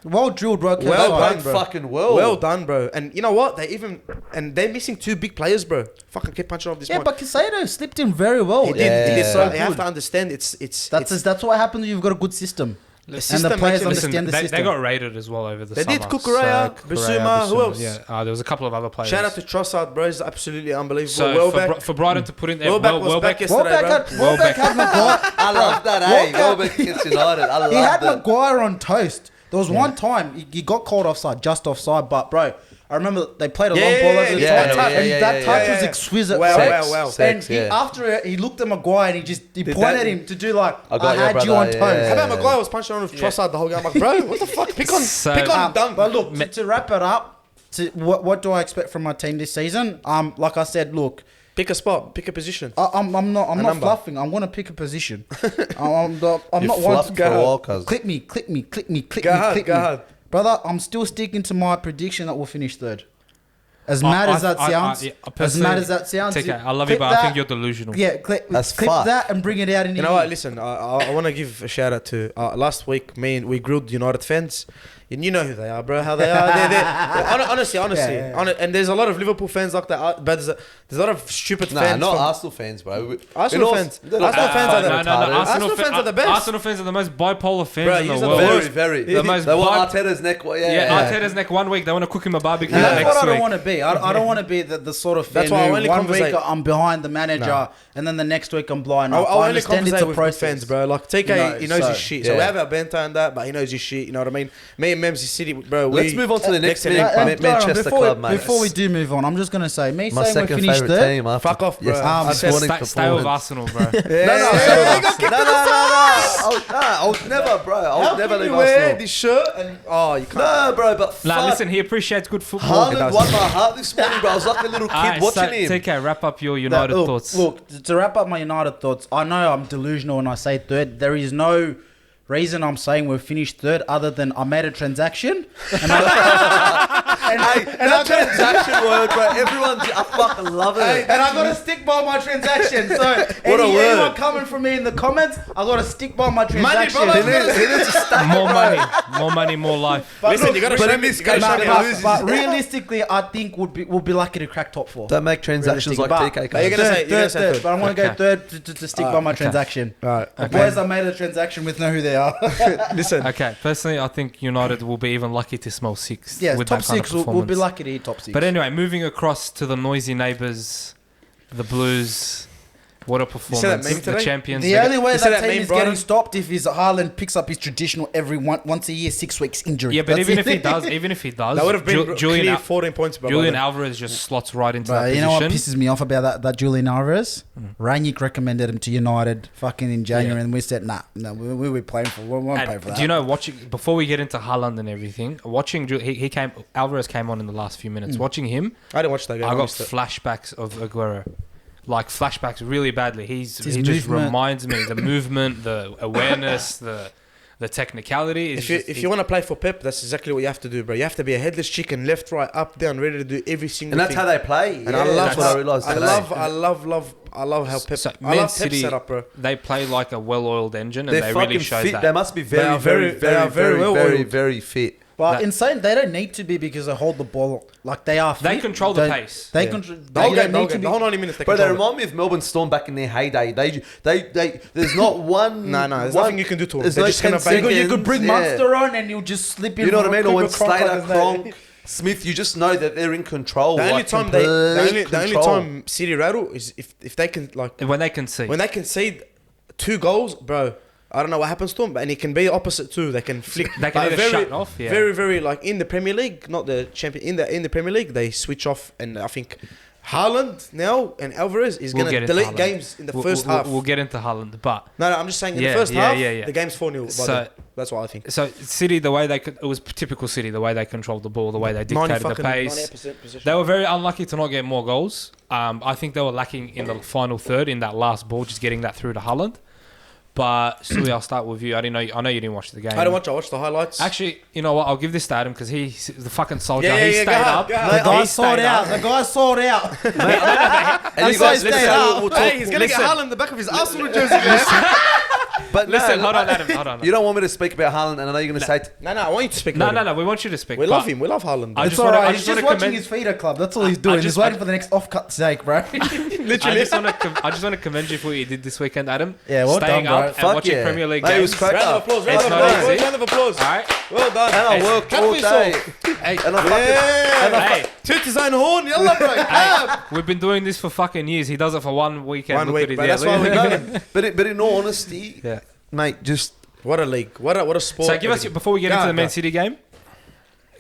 E: Well drilled, bro.
B: Well
C: They
B: done,
C: played
B: bro.
C: fucking well.
B: Well done, bro. And you know what? They're missing 2 big players, bro. Fucking keep punching off this
E: Yeah,
B: one.
E: but Casado slipped in very well.
B: He did. He did.
C: Yeah.
B: So
E: So
B: you have
E: good.
B: to understand. It's
E: That's what happens when you've got a good system.
B: the
E: And
B: system
E: the players
B: makes it-
E: understand the
A: they
E: system.
A: got rated as well over the
B: They
A: summer.
B: did. Kukurea, Bissouma, who else?
A: Yeah, there was a couple of other players.
B: Shout out to Trossard, bro. He's absolutely unbelievable.
A: So
B: Welbeck.
A: for Brighton to put in there,
B: Welbeck was back yesterday,
E: Welbeck
B: bro.
E: had Maguire.
C: I love that, eh? Welbeck gets United. I love
E: He had
C: that.
E: Maguire on toast. There was one time he got called offside, just offside. But bro, I remember they played a
B: Yeah,
E: long ball
B: yeah,
E: over the
C: yeah,
E: top,
C: yeah,
E: and
C: yeah,
E: that
C: yeah,
E: touch
B: yeah.
E: was exquisite.
B: Wow,
E: bro.
B: wow, wow.
E: And
C: Sex,
E: he,
C: yeah.
E: after it, he looked at Maguire and he
B: Did
E: pointed
B: that-
E: at him to do like,
C: I got
E: I
C: you,
E: had you
C: brother,
E: on toes.
C: yeah.
B: How about Maguire was punching on with Trossard the whole game? I'm like, bro, what the fuck? Pick on dumb.
E: But look, to wrap it up, what do I expect from my team this season? Like I said, look,
B: Pick a spot, pick a position.
E: I'm not
B: number.
E: fluffing. I'm gonna pick a position. I'm not
C: You
E: one
C: fluffed
E: to
C: for a while, cuz.
E: click me.
B: Go hard.
E: Brother, I'm still sticking to my prediction that we'll finish third. As mad as that sounds,
A: TK, I love you,
E: clip
A: but I
E: that.
A: think you're delusional.
E: Yeah, clip
C: That's
E: clip
C: fucked.
E: that and bring it out in
B: You know what? Listen, I want to give a shout out to last week. We grilled United fans, and you know who they are, bro. How they are. Honestly.
E: Yeah.
B: And there's a lot of Liverpool fans like that, but there's a lot of stupid
C: Nah,
B: fans.
C: not
B: from-
C: Arsenal fans, bro.
B: Arsenal fans. Arsenal fans are the Arsenal fans are the best.
A: Arsenal fans are the most bipolar fans
B: Bro,
A: in the
B: you're the
A: world.
B: worst.
C: Very.
A: The most
C: They want
A: bi-
C: Arteta's neck.
A: Yeah, Arteta's neck one week. They want to cook him a barbecue
E: And
A: the
E: that's
A: next
E: what I don't
A: week.
E: want to be. I don't want to be the sort of fan
B: That's why I
E: who
B: only
E: one week
B: conversate-
E: I'm behind the manager and then the next week I'm blind.
B: I
E: up. I
B: only
E: understand it's
B: conversate
E: a
B: with
E: process.
B: fans, bro. Like TK,
E: You know,
B: he knows
E: so-
B: his shit. So
C: Yeah.
B: we have our banter and that, but he knows his shit. You know what I mean? Me and Mehmz City, bro.
C: Let's move on to the next
B: to
C: thing.
B: next
C: Manchester Club, mate.
E: Before we do move on, I'm just gonna say, me
C: My
E: saying we're
C: second
E: finished
C: favourite
E: third.
C: team. After
B: Fuck off, bro.
C: I
B: said
C: wanting
A: Stay with
C: performance.
A: Arsenal, bro.
C: I would never, bro. I would
B: How
C: never
B: can
C: leave
B: you wear
C: Arsenal.
B: this shirt and you can't?
C: No, bro, but
A: Nah,
C: fuck.
A: listen, he appreciates good football.
C: Haaland won my heart this morning, bro. I was like a little kid
A: Alright,
C: watching
A: so,
C: him.
A: TK, wrap up your United thoughts.
E: Look, to wrap up my United thoughts, I know I'm delusional when I say third. There is no reason I'm saying we're finished third other than I made a transaction. And
C: That transaction word, bro. I fucking love it.
E: And I gotta stick by my transaction. So anyone
C: word.
E: coming from me in the comments, I gotta stick by my transaction.
B: brother.
C: He needs to stay.
A: More money, more life.
E: But
B: Listen,
E: look,
B: you gotta
C: but
B: show
C: in
B: me.
C: this
B: You gotta
C: case,
B: show me
C: but-
B: loses.
E: but realistically, I think we'll be lucky to crack top four.
C: Don't make transactions like
E: Realistic,
C: TK.
B: but you're
C: cuz.
B: gonna say-
E: third. But I want to go
A: Okay.
E: third to stick by my transaction.
B: Alright.
E: The boys I made a transaction with know who they are.
B: Listen.
A: Okay, personally, I think United will be even lucky to smell sixth.
E: Yeah,
A: with
E: top
A: that kind of
E: six. We'll be
A: performance.
E: lucky to hit top six.
A: But anyway, moving across to the noisy neighbours, the Blues. What a performance!
B: meme
A: The
B: today?
A: champions.
E: The only way
B: You said
E: that
B: that
E: team
B: meme,
E: is
B: Brian?
E: getting stopped if Haaland picks up his traditional once a year 6 weeks injury.
A: Yeah, but
E: That's
A: even
E: it.
A: if he does,
B: That would have been
A: Julian,
B: clear 14 points, bro.
A: Julian Alvarez just slots right into
E: Bro,
A: that
E: you know what
A: position.
E: pisses me off about that Julian Alvarez? Rangnick recommended him to United fucking in January, and we said, nah, we were playing for. We won't pay for that.
A: Do you know, watching before we get into Haaland and everything, watching Alvarez came on in the last few minutes. Watching him,
B: I didn't watch that game.
A: I got
B: missed it.
A: flashbacks of Aguero. Like flashbacks really badly. He
E: his
A: just
E: movement.
A: reminds me the movement, the awareness, the technicality.
B: If you want to play for Pep, that's exactly what you have to do, bro. You have to be a headless chicken, left, right, up, down, ready to do every single
C: And that's
B: thing.
C: how they play.
B: And I love
C: that's what I realised
B: I
C: today.
B: love how Pep.
A: So,
B: I
A: Man
B: love Pep's
A: City-
B: setup, bro.
A: they play like a well-oiled engine, and
C: They're
A: they
C: fucking
A: really showed
C: fit.
A: that.
C: They must be
B: They are
C: very,
B: very well oiled.
C: very fit.
E: But
A: that-
E: in saying they don't need to be because they hold the ball like they are.
A: They
E: fit.
A: control the
E: They-
A: pace.
E: They
B: Yeah.
E: control.
B: The whole
E: They
B: game,
E: don't need to be.
B: the whole 90 minutes.
C: But they
B: control it.
C: remind me of Melbourne Storm back in their heyday. They there's not one.
B: No, there's
C: one-
B: nothing you can do to them.
C: There's
B: They're
C: no
B: just gonna
C: 10
B: bang-
C: seconds.
E: You could bring
C: yeah.
E: Munster on and you'll just slip in.
C: You know what I
E: for a
C: mean? Or when
E: quick croc
C: Slater,
E: on his
C: Kronk,
E: name.
C: Smith, you just know that they're in control.
B: The only
C: like
B: time
C: complete
B: the only
C: control.
B: time City rattle is if they can like
A: When they can see.
B: when they concede 2 goals, bro. I don't know what happens to them, and it can be opposite too. They can flick.
A: They can
B: like,
A: either shut off, yeah.
B: Very like in the Premier League, not the champion. In the Premier League, they switch off, and I think Haaland now and Alvarez is
A: We'll
B: going
A: get
B: to
A: into
B: delete
A: Haaland.
B: games in the
A: We'll-
B: first
A: we'll-
B: half.
A: We'll get into Haaland, but
B: No, I'm just saying in
A: Yeah,
B: the first
A: yeah,
B: half,
A: yeah.
B: the game's 4-0.
A: So-
B: That's what I think.
A: so City, the way it was typical City, the way they controlled the ball, the way they dictated the pace.
B: 98% possession.
A: They were very unlucky to not get more goals. I think they were lacking in the final third in that last ball, just getting that through to Haaland. But Sully, I'll start with you. I know you didn't watch the game.
B: I watched the highlights.
A: Actually, you know what? I'll give this to Adam because he's the fucking soldier.
B: Yeah,
A: he
B: yeah,
A: stayed
B: go ahead,
A: up.
B: go ahead.
E: The
A: He
E: guy
A: stayed
E: sold out.
A: up.
E: The guy sold out.
C: And
E: That's
C: you
E: why
C: guys,
E: he
C: listen,
E: stayed up.
C: we'll talk-
B: Hey, he's gonna get
A: listen.
B: Haaland in the back of his Arsenal jersey. man.
C: But
A: Listen,
C: no,
A: hold on, Adam. Hold on.
C: You don't want me to speak about Haaland, and I know you're going to say.
B: No, I want you to speak.
A: No,
B: about
A: no,
B: him.
A: we want you to speak.
B: We
A: but
B: love him. We love Haaland.
A: I
E: It's
A: just
E: all
A: wanna-
E: right.
A: I
E: He's
A: just
E: just
A: wanna
E: watching
A: commend-
E: his feeder club. That's all he's doing.
A: just-
E: He's waiting for the next off-cut sake, bro.
A: I just want to commend you for what you did this weekend, Adam.
E: Yeah, well
A: Staying
E: done, bro.
A: up and
C: Fuck
A: watching
C: yeah.
A: Premier League
C: Mate, it was
A: games.
C: crack
B: Round of
C: up.
B: applause.
A: It's
B: Round of
A: not
B: applause.
A: easy.
B: Round of applause.
A: All right.
B: Well done.
C: And I
A: Hey,
C: worked
B: clap
C: all
B: for yourself.
C: day.
A: Hey,
C: And I fucking.
B: Yeah.
A: hey,
B: Toot his own horn. Yalla, bro. Clap.
A: we've been doing this for fucking years. He does it for 1 weekend.
B: One
A: Look
B: week,
A: at his
B: but that's why we
A: yeah.
B: do it.
C: But in all honesty,
A: Yeah.
C: mate, just
B: What a league. What a sport.
A: So give us before we get
B: Go,
A: into the Man
B: go.
A: City game.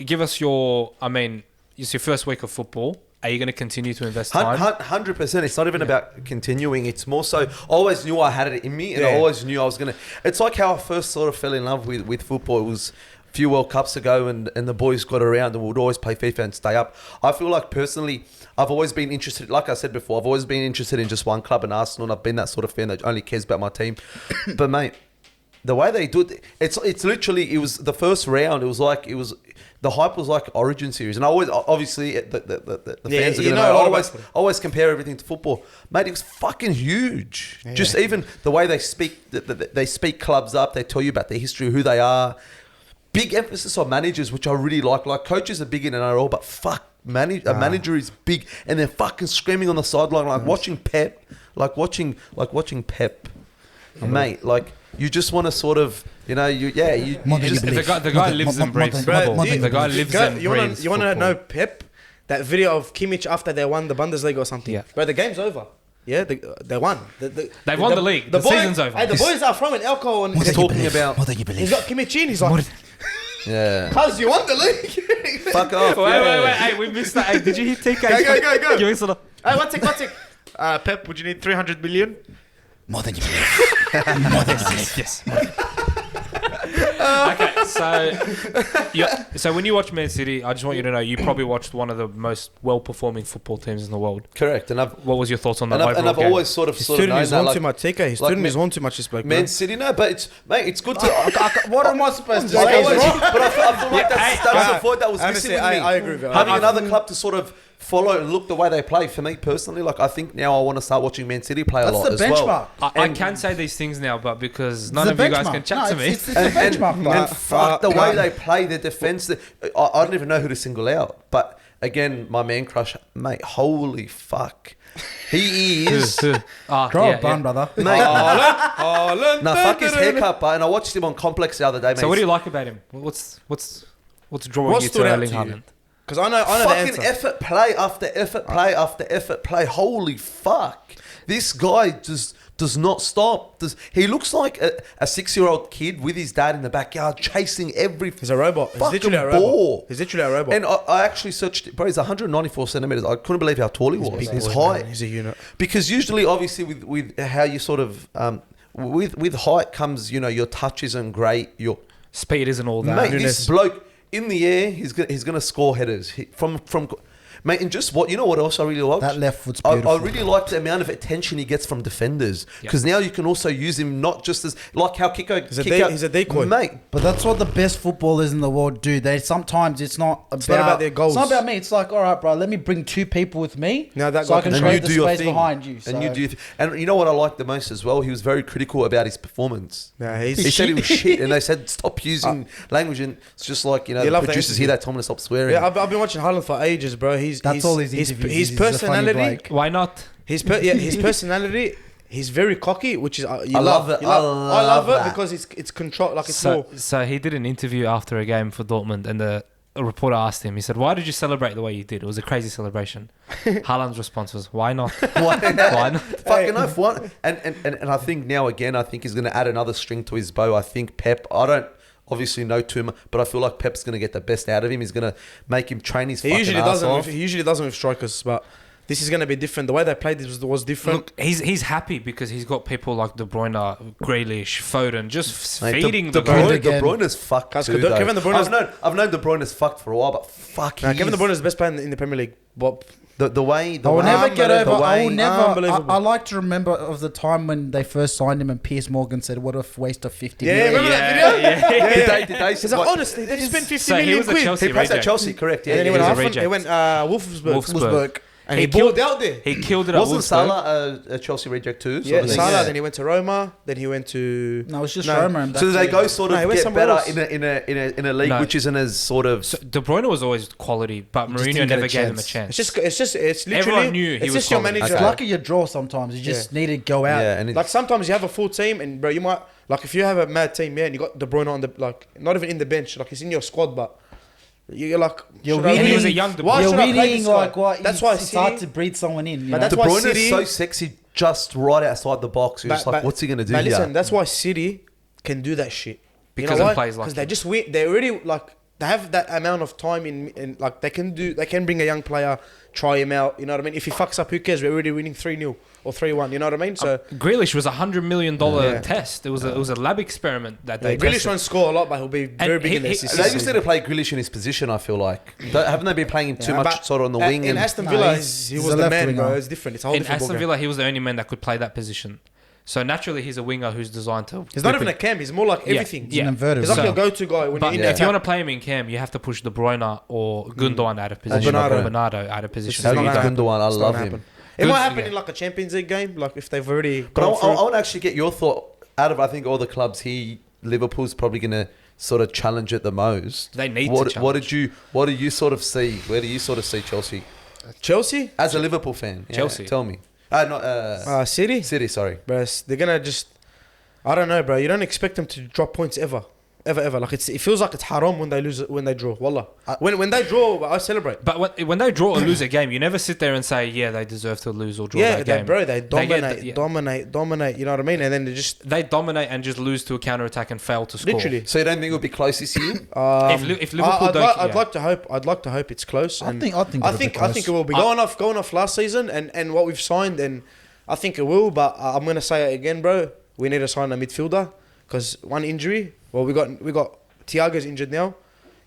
A: Give us your. I mean, it's your first week of football. Are you going to continue to invest time?
C: 100%. It's not even about continuing. It's more so, I always knew I had it in me, and I always knew I was going to... It's like how I first sort of fell in love with football. It was a few World Cups ago, and the boys got around, and we would always play FIFA and stay up. I feel like, personally, I've always been interested... Like I said before, I've always been interested in just one club, in Arsenal, and I've been that sort of fan that only cares about my team. But, mate, the way they do it... It's literally... It was the first round. It was... The hype was like Origin series, and I always, obviously, the fans are going to know. I always compare everything to football, mate. It was fucking huge. Yeah. Just even the way they speak, they speak clubs up. They tell you about their history, who they are. Big emphasis on managers, which I really like. Like, coaches are big in NRL, but fuck, a manager is big, and they're fucking screaming on the sideline, like watching Pep, mate. Like, you just want to sort of. You just
A: the guy lives and breathes. The guy lives and breathes.
B: You want to know Pep? That video of Kimmich after they won the Bundesliga or something. Yeah. Bro, the game's over. Yeah, they won.
A: They've won the league. The season's over.
B: Hey, the boys are throwing alcohol and
C: he's talking about.
B: What do you believe? He's got Kimmich in. He's like,
C: yeah.
B: Cuz you won the league.
C: Fuck off.
A: Wait. Hey, we missed that. Hey, did you hear TK?
B: Go.
A: Give me some.
B: Hey, one tick. Pep, would you need 300 million?
E: More than you believe. More than you believe.
A: Yes. Okay, so when you watch Man City, I just want you to know you probably watched one of the most well-performing football teams in the world.
C: Correct, and
A: what was your thoughts on that?
C: And I've always sort of known that.
B: Too much. TK, his student is on too much. This bloke.
C: Man City, no, but it's good to.
B: What am I supposed to say?
C: But I feel like that's the point that was missing with me.
B: I agree with you.
C: Having another club to sort of follow and look the way they play. For me personally, like, I think now I want to start watching Man City play a lot as well.
A: I can say these things now, but because none of you guys can chat to me.
E: It's the benchmark.
C: And fuck the way they play their defense. I don't even know who to single out. But again, my man crush, mate. Holy fuck. He is.
E: Brother.
C: Mate, Haaland. No, fuck his haircut, but and I watched him on Complex the other day, mate.
A: So what do you like about him? What's drawing you to Erling Haaland?
B: Because I know
C: fucking
B: the answer.
C: effort play after effort play after effort play. Holy fuck. This guy just does not stop. He looks like a 6-year-old kid with his dad in the backyard chasing every
B: He's a robot. He's literally a
C: ball.
B: He's literally a robot.
C: And I actually searched it. Bro, he's 194 centimetres. I couldn't believe how tall he was. His height.
B: Man. He's a unit.
C: Because usually, obviously, with how you sort of... with height comes, your touch isn't great. Your
A: speed isn't all that.
C: Mate, this bloke... In the air, he's gonna score headers from mate. And just what else I really like.
E: That left foot's beautiful.
C: I really like the amount of attention he gets from defenders because now you can also use him not just as like how Kiko.
B: He's a decoy,
C: mate.
E: But that's what the best footballers in the world do. They sometimes it's not about
B: their goals.
E: It's not about me. It's like, all right, bro, let me bring 2 people with me,
B: so
E: I can create the space behind you.
C: And you do. And you know what I like the most as well? He was very critical about his performance.
B: Yeah,
C: he said he was shit, and they said stop using language. And it's just like the producers here. They told me to stop swearing.
B: Yeah, I've been watching Haaland for ages, bro.
E: That's all his
B: personality.
A: Why not?
B: His personality. He's very cocky, which is I
C: love it. I love
B: it because it's control. Like it's more.
A: So he did an interview after a game for Dortmund, and a reporter asked him. He said, "Why did you celebrate the way you did? It was a crazy celebration." Haaland's response was, "Why not? Why not?
C: Fucking oath, what?" And I think now again, I think he's going to add another string to his bow. I think Pep. I don't obviously know too much, but I feel like Pep's going to get the best out of him. He's going to make him train his fucking ass off.
B: He usually doesn't with strikers, but this is going to be different. The way they played this was different.
A: Look, he's happy because he's got people like De Bruyne, Grealish, Foden, just feeding the
C: De Bruyne's fucked too, though.
B: Kevin De Bruyne.
C: I've known De Bruyne's fucked for a while, but fuck.
B: Kevin De Bruyne is the best player in the Premier League.
C: The way
E: I will never get over. I will never.
B: Unbelievable.
E: I like to remember of the time when they first signed him and Piers Morgan said, "What a waste of 50 million."
B: Remember that video?
C: Did they
B: He's like, honestly, they just spent 50 million quid.
C: He plays at Chelsea, correct? Yeah,
B: and then he went Wolfsburg. And he pulled out there.
A: He killed it at Wolfsburg.
C: Wasn't Salah a Chelsea reject too?
B: Yeah, Salah. Then he went to Roma. Then he went to...
E: No, it's just Roma.
C: So they go sort of get better in a league which isn't as sort of...
A: So De Bruyne was always quality, but Mourinho never gave him a chance.
B: It's literally...
A: Everyone knew he was
B: your
A: quality.
B: manager.
E: It's lucky you draw sometimes. You just need to go out.
C: Yeah, and
B: like sometimes you have a full team and bro, you might... Like if you have a mad team, and you got De Bruyne on the... Like not even in the bench. Like he's in your squad, but... You're like...
A: He was a young De Bruyne.
E: You're reading like what...
B: That's why
E: it's hard to breed someone in.
B: But
C: De Bruyne is so sexy just right outside the box. You're just like, what's he going to do here?
B: Listen, that's why City can do that shit.
A: Because of players like
B: because they just win. They already like... they have that amount of time in like they can bring a young player, try him out. You know what I mean? If he fucks up, who cares? We're already winning 3-0 or 3-1. You know what I mean? So
A: Grealish was $100 million test. It was a lab experiment that they
B: Grealish
A: tested.
B: won't score a lot, but he'll be very big in this.
C: They just need to play Grealish in his position, I feel like. Haven't they been playing him too much sort of on the wing?
B: In Aston Villa, he was the man, bro. It's different. It's a whole different
A: Aston
B: ballgame.
A: Villa, he was the only man that could play that position. So naturally, he's a winger who's designed to...
B: He's not even a cam. He's more like everything.
E: He's an inverted.
B: He's like
A: So-
B: your go-to guy when
A: But
B: you're in
A: if you want to play him in cam, you have to push De Bruyne or Gundogan out of position.
B: Bernardo.
A: Or Bernardo out of position.
B: It's
C: How
B: not
C: you
B: gonna
C: Gundogan? I
B: It's not
C: love
B: gonna
C: him.
B: happen. It
A: Good-
B: might happen
A: yeah.
B: in like a Champions League game, like if they've already
C: But
B: gone
C: I
B: through.
C: want to actually get your thought out of, I think, all the clubs here, Liverpool's probably going to sort of challenge it the most.
A: They need to
C: What
A: challenge.
C: do you sort of see? Where do you sort of see Chelsea?
B: Chelsea,
C: As a Liverpool fan. Yeah,
A: Chelsea.
C: Tell me. Not
B: City,
C: City, sorry.
B: bro. They're gonna just. I don't know, bro. You don't expect them to drop points ever. Like it feels like it's haram when they lose, when they draw. Wallah. When they draw, I celebrate.
A: But when they draw or lose a game, you never sit there and say, yeah, they deserve to lose or draw
B: Yeah,
A: that game.
B: they dominate. You know what I mean? And then they just
A: They dominate and just lose to a counter-attack and fail to score.
B: literally.
C: So you don't think it'll be close this year?
A: If Liverpool
B: I'd like to hope it's close.
E: I
B: and
E: think
B: I think it will be going off last season and what we've signed, and I think it will. But I'm gonna say it again, bro. We need to sign a midfielder because one injury. Well, we got Thiago's injured now.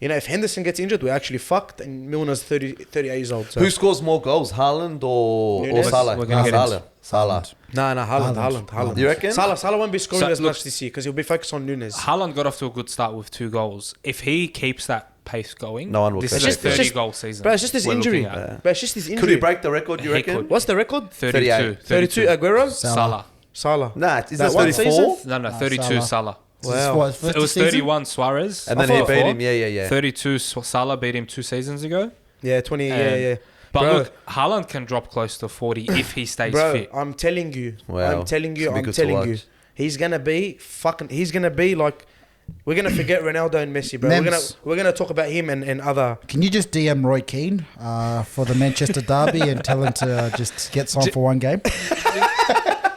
B: You know, if Henderson gets injured, we're actually fucked. And Milner's 38 years old. So.
C: Who scores more goals, Haaland or
B: Nunes.
C: Salah?
A: We're gonna get into-
C: Salah.
B: Haaland.
C: You reckon?
B: Salah won't be scoring
A: So,
B: as
A: look-
B: much this year because he'll be focused on Nunes.
A: Haaland got off to a good start with 2 goals. If he keeps that pace going,
C: No one will
A: this
C: catch
A: is a
C: it.
B: It's just-
A: 30-goal season.
B: Bro, it's just his
A: we're
B: injury.
A: looking at.
B: Bro, it's just his injury.
C: Could he break the record, you
A: He
C: reckon?
A: could.
B: What's the record?
A: 32.
B: 32 Aguero?
A: Salah.
B: Salah.
C: Nah, is
B: That
C: that
B: one
C: 34?
B: season?
A: No, 32 Salah.
B: Wow.
A: It was 31 Suarez.
C: And then
B: I
C: he
B: thought-
C: beat him, yeah.
A: 32 Salah beat him 2 seasons ago.
B: Yeah, 20.
A: And-
B: Yeah.
A: But
B: Bro.
A: look, Haaland can drop close to 40 if he stays
B: Bro,
A: fit.
B: I'm telling you.
C: Wow.
B: I'm telling
C: It's gonna be good to
B: you.
C: watch.
B: He's gonna be like. We're gonna forget Ronaldo and Messi, bro.
E: Mehmz.
B: We're gonna talk about him and other.
E: Can you just DM Roy Keane for the Manchester derby and tell him to just get signed for one game?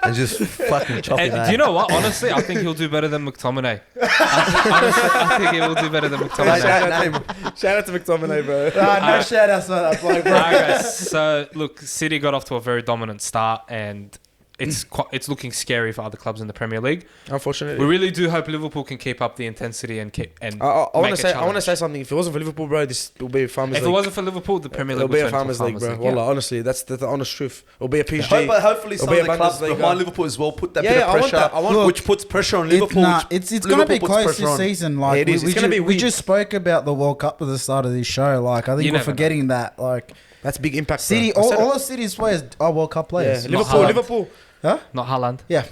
C: And just fucking chop him
A: And do you know what? Honestly, I think he'll do better than McTominay. I think he will do better than McTominay.
B: Shout out to McTominay, bro.
E: No shout outs for that bloke, bro.
A: Okay, so look, City got off to a very dominant start, and it's looking scary for other clubs in the Premier League.
B: Unfortunately,
A: We really do hope Liverpool can keep up the intensity and
B: I want
A: make
B: to
A: a
B: say
A: challenge.
B: something. If it wasn't for Liverpool, bro, this will be a Farmers
A: If
B: League.
A: it wasn't for Liverpool, the Premier League
B: It'll
A: would
B: be
A: turn
B: a
A: to
B: Farmers League, bro.
A: League,
B: Wallah, honestly, that's the honest truth. It'll be a PSG.
C: Hopefully some
B: It'll
C: of
B: be
C: the
B: a
C: clubs
B: Bundesliga.
C: behind Liverpool as well put that
B: Yeah,
C: bit of
B: I want
C: pressure,
B: that. I want-
C: which puts pressure on Liverpool.
E: It's going to
C: Liverpool
E: be
C: puts
E: close
C: pressure
E: this
C: on.
E: season. Like
B: Yeah, it is. It's gonna be
E: we
B: weird.
E: just spoke about the World Cup at the start of this show. Like I think
A: You
E: we're
A: never know.
E: forgetting that. Like
B: That's big impact.
E: City,
B: bro. I said
E: all
B: it.
E: of City's players are World Cup players.
B: Yeah,
A: Not Haaland.
B: Liverpool.
A: Not Haaland.
E: Yeah,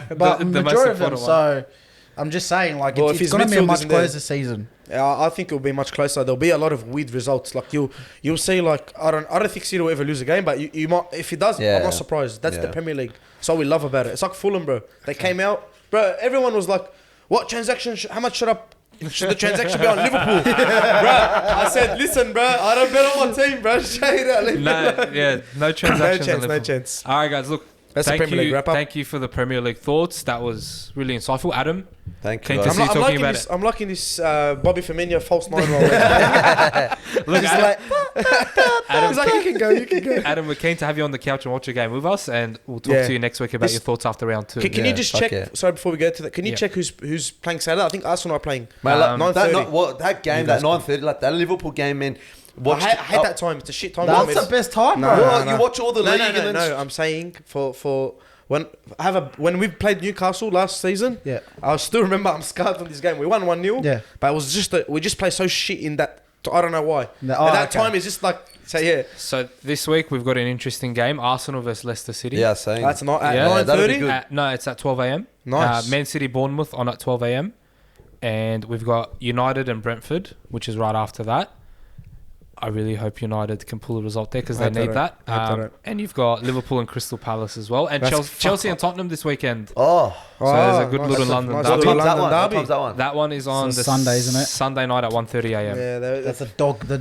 E: but
A: The most
E: majority of them.
A: important one.
E: So I'm just saying, like
B: Well, if
E: it's
B: his
E: going to be a
B: midfield
E: much
B: isn't there-
E: closer season.
B: I think it'll be much closer. There'll be a lot of weird results. Like you'll see. Like I don't think City will ever lose a game, but you might. If he does,
C: Yeah.
B: I'm not surprised. That's the
C: Yeah.
B: Premier League. That's what we love about it. It's like Fulham, bro. They came out, bro. Everyone was like, "What transaction? How much should the transaction be on Liverpool?" Bro, I said, "Listen, bro. I don't bet on my team, bro. Straight out,
A: No transactions. on
B: no
A: Liverpool.
B: chance.
A: All right, guys. Look,
B: That's the
A: thank
B: Premier League
A: you.
B: wrap up.
A: Thank you for the Premier League thoughts. That was really insightful, Adam.
C: Thank
A: Keen
C: you.
A: to
C: guys.
A: see you talking about
B: I'm liking this Bobby Firmino false nine role.
A: Look,
B: Just
A: Adam,
B: like, he's like, you can go.
A: Adam, we're keen to have you on the couch and watch a game with us, and we'll talk
B: Yeah.
A: to you next week about
B: This-
A: your thoughts after round 2.
B: Can
C: Yeah,
B: you just
C: fuck
B: check?
C: yeah.
B: Sorry, before we go to that, can you
A: Yeah.
B: check who's playing Saturday? I think Arsenal are playing.
C: Mate, like,
B: 9:30.
C: that game, that 9:30, like that Liverpool game, man.
B: I hate that time. It's a shit time.
E: That's the best time,
B: No,
E: bro.
C: Well, you watch all the league and then
B: No, I'm saying for when we played Newcastle last season.
E: Yeah.
B: I still remember I'm scarred from this game. We won 1-0.
E: Yeah.
B: But it was just we just played so shit in that. I don't know why.
E: No,
B: At that
E: okay.
B: time is just like yeah.
A: So this week we've got an interesting game: Arsenal versus Leicester City.
C: Yeah, same.
B: That's not at
A: Yeah,
B: 9:30.
C: good.
A: No, it's at 12 a.m.
B: Nice.
A: Man City Bournemouth on at 12 a.m. And we've got United and Brentford, which is right after that. I really hope United can pull a result there because
B: I
A: they
B: hope
A: need
B: they
A: that.
B: don't. I hope they don't.
A: And you've got Liverpool and Crystal Palace as well. And
B: That's
A: Chelsea and Tottenham this weekend.
C: Oh,
A: So there's a good little
B: Nice
A: London
B: nice
A: derby.
B: little
C: what time's that
B: London
C: one? What
B: derby.
C: time's that one?
A: That one is on
E: It's
A: the
E: a Sunday, isn't it?
A: Sunday night at 1:30 a.m.
B: Yeah,
E: That's a dog. The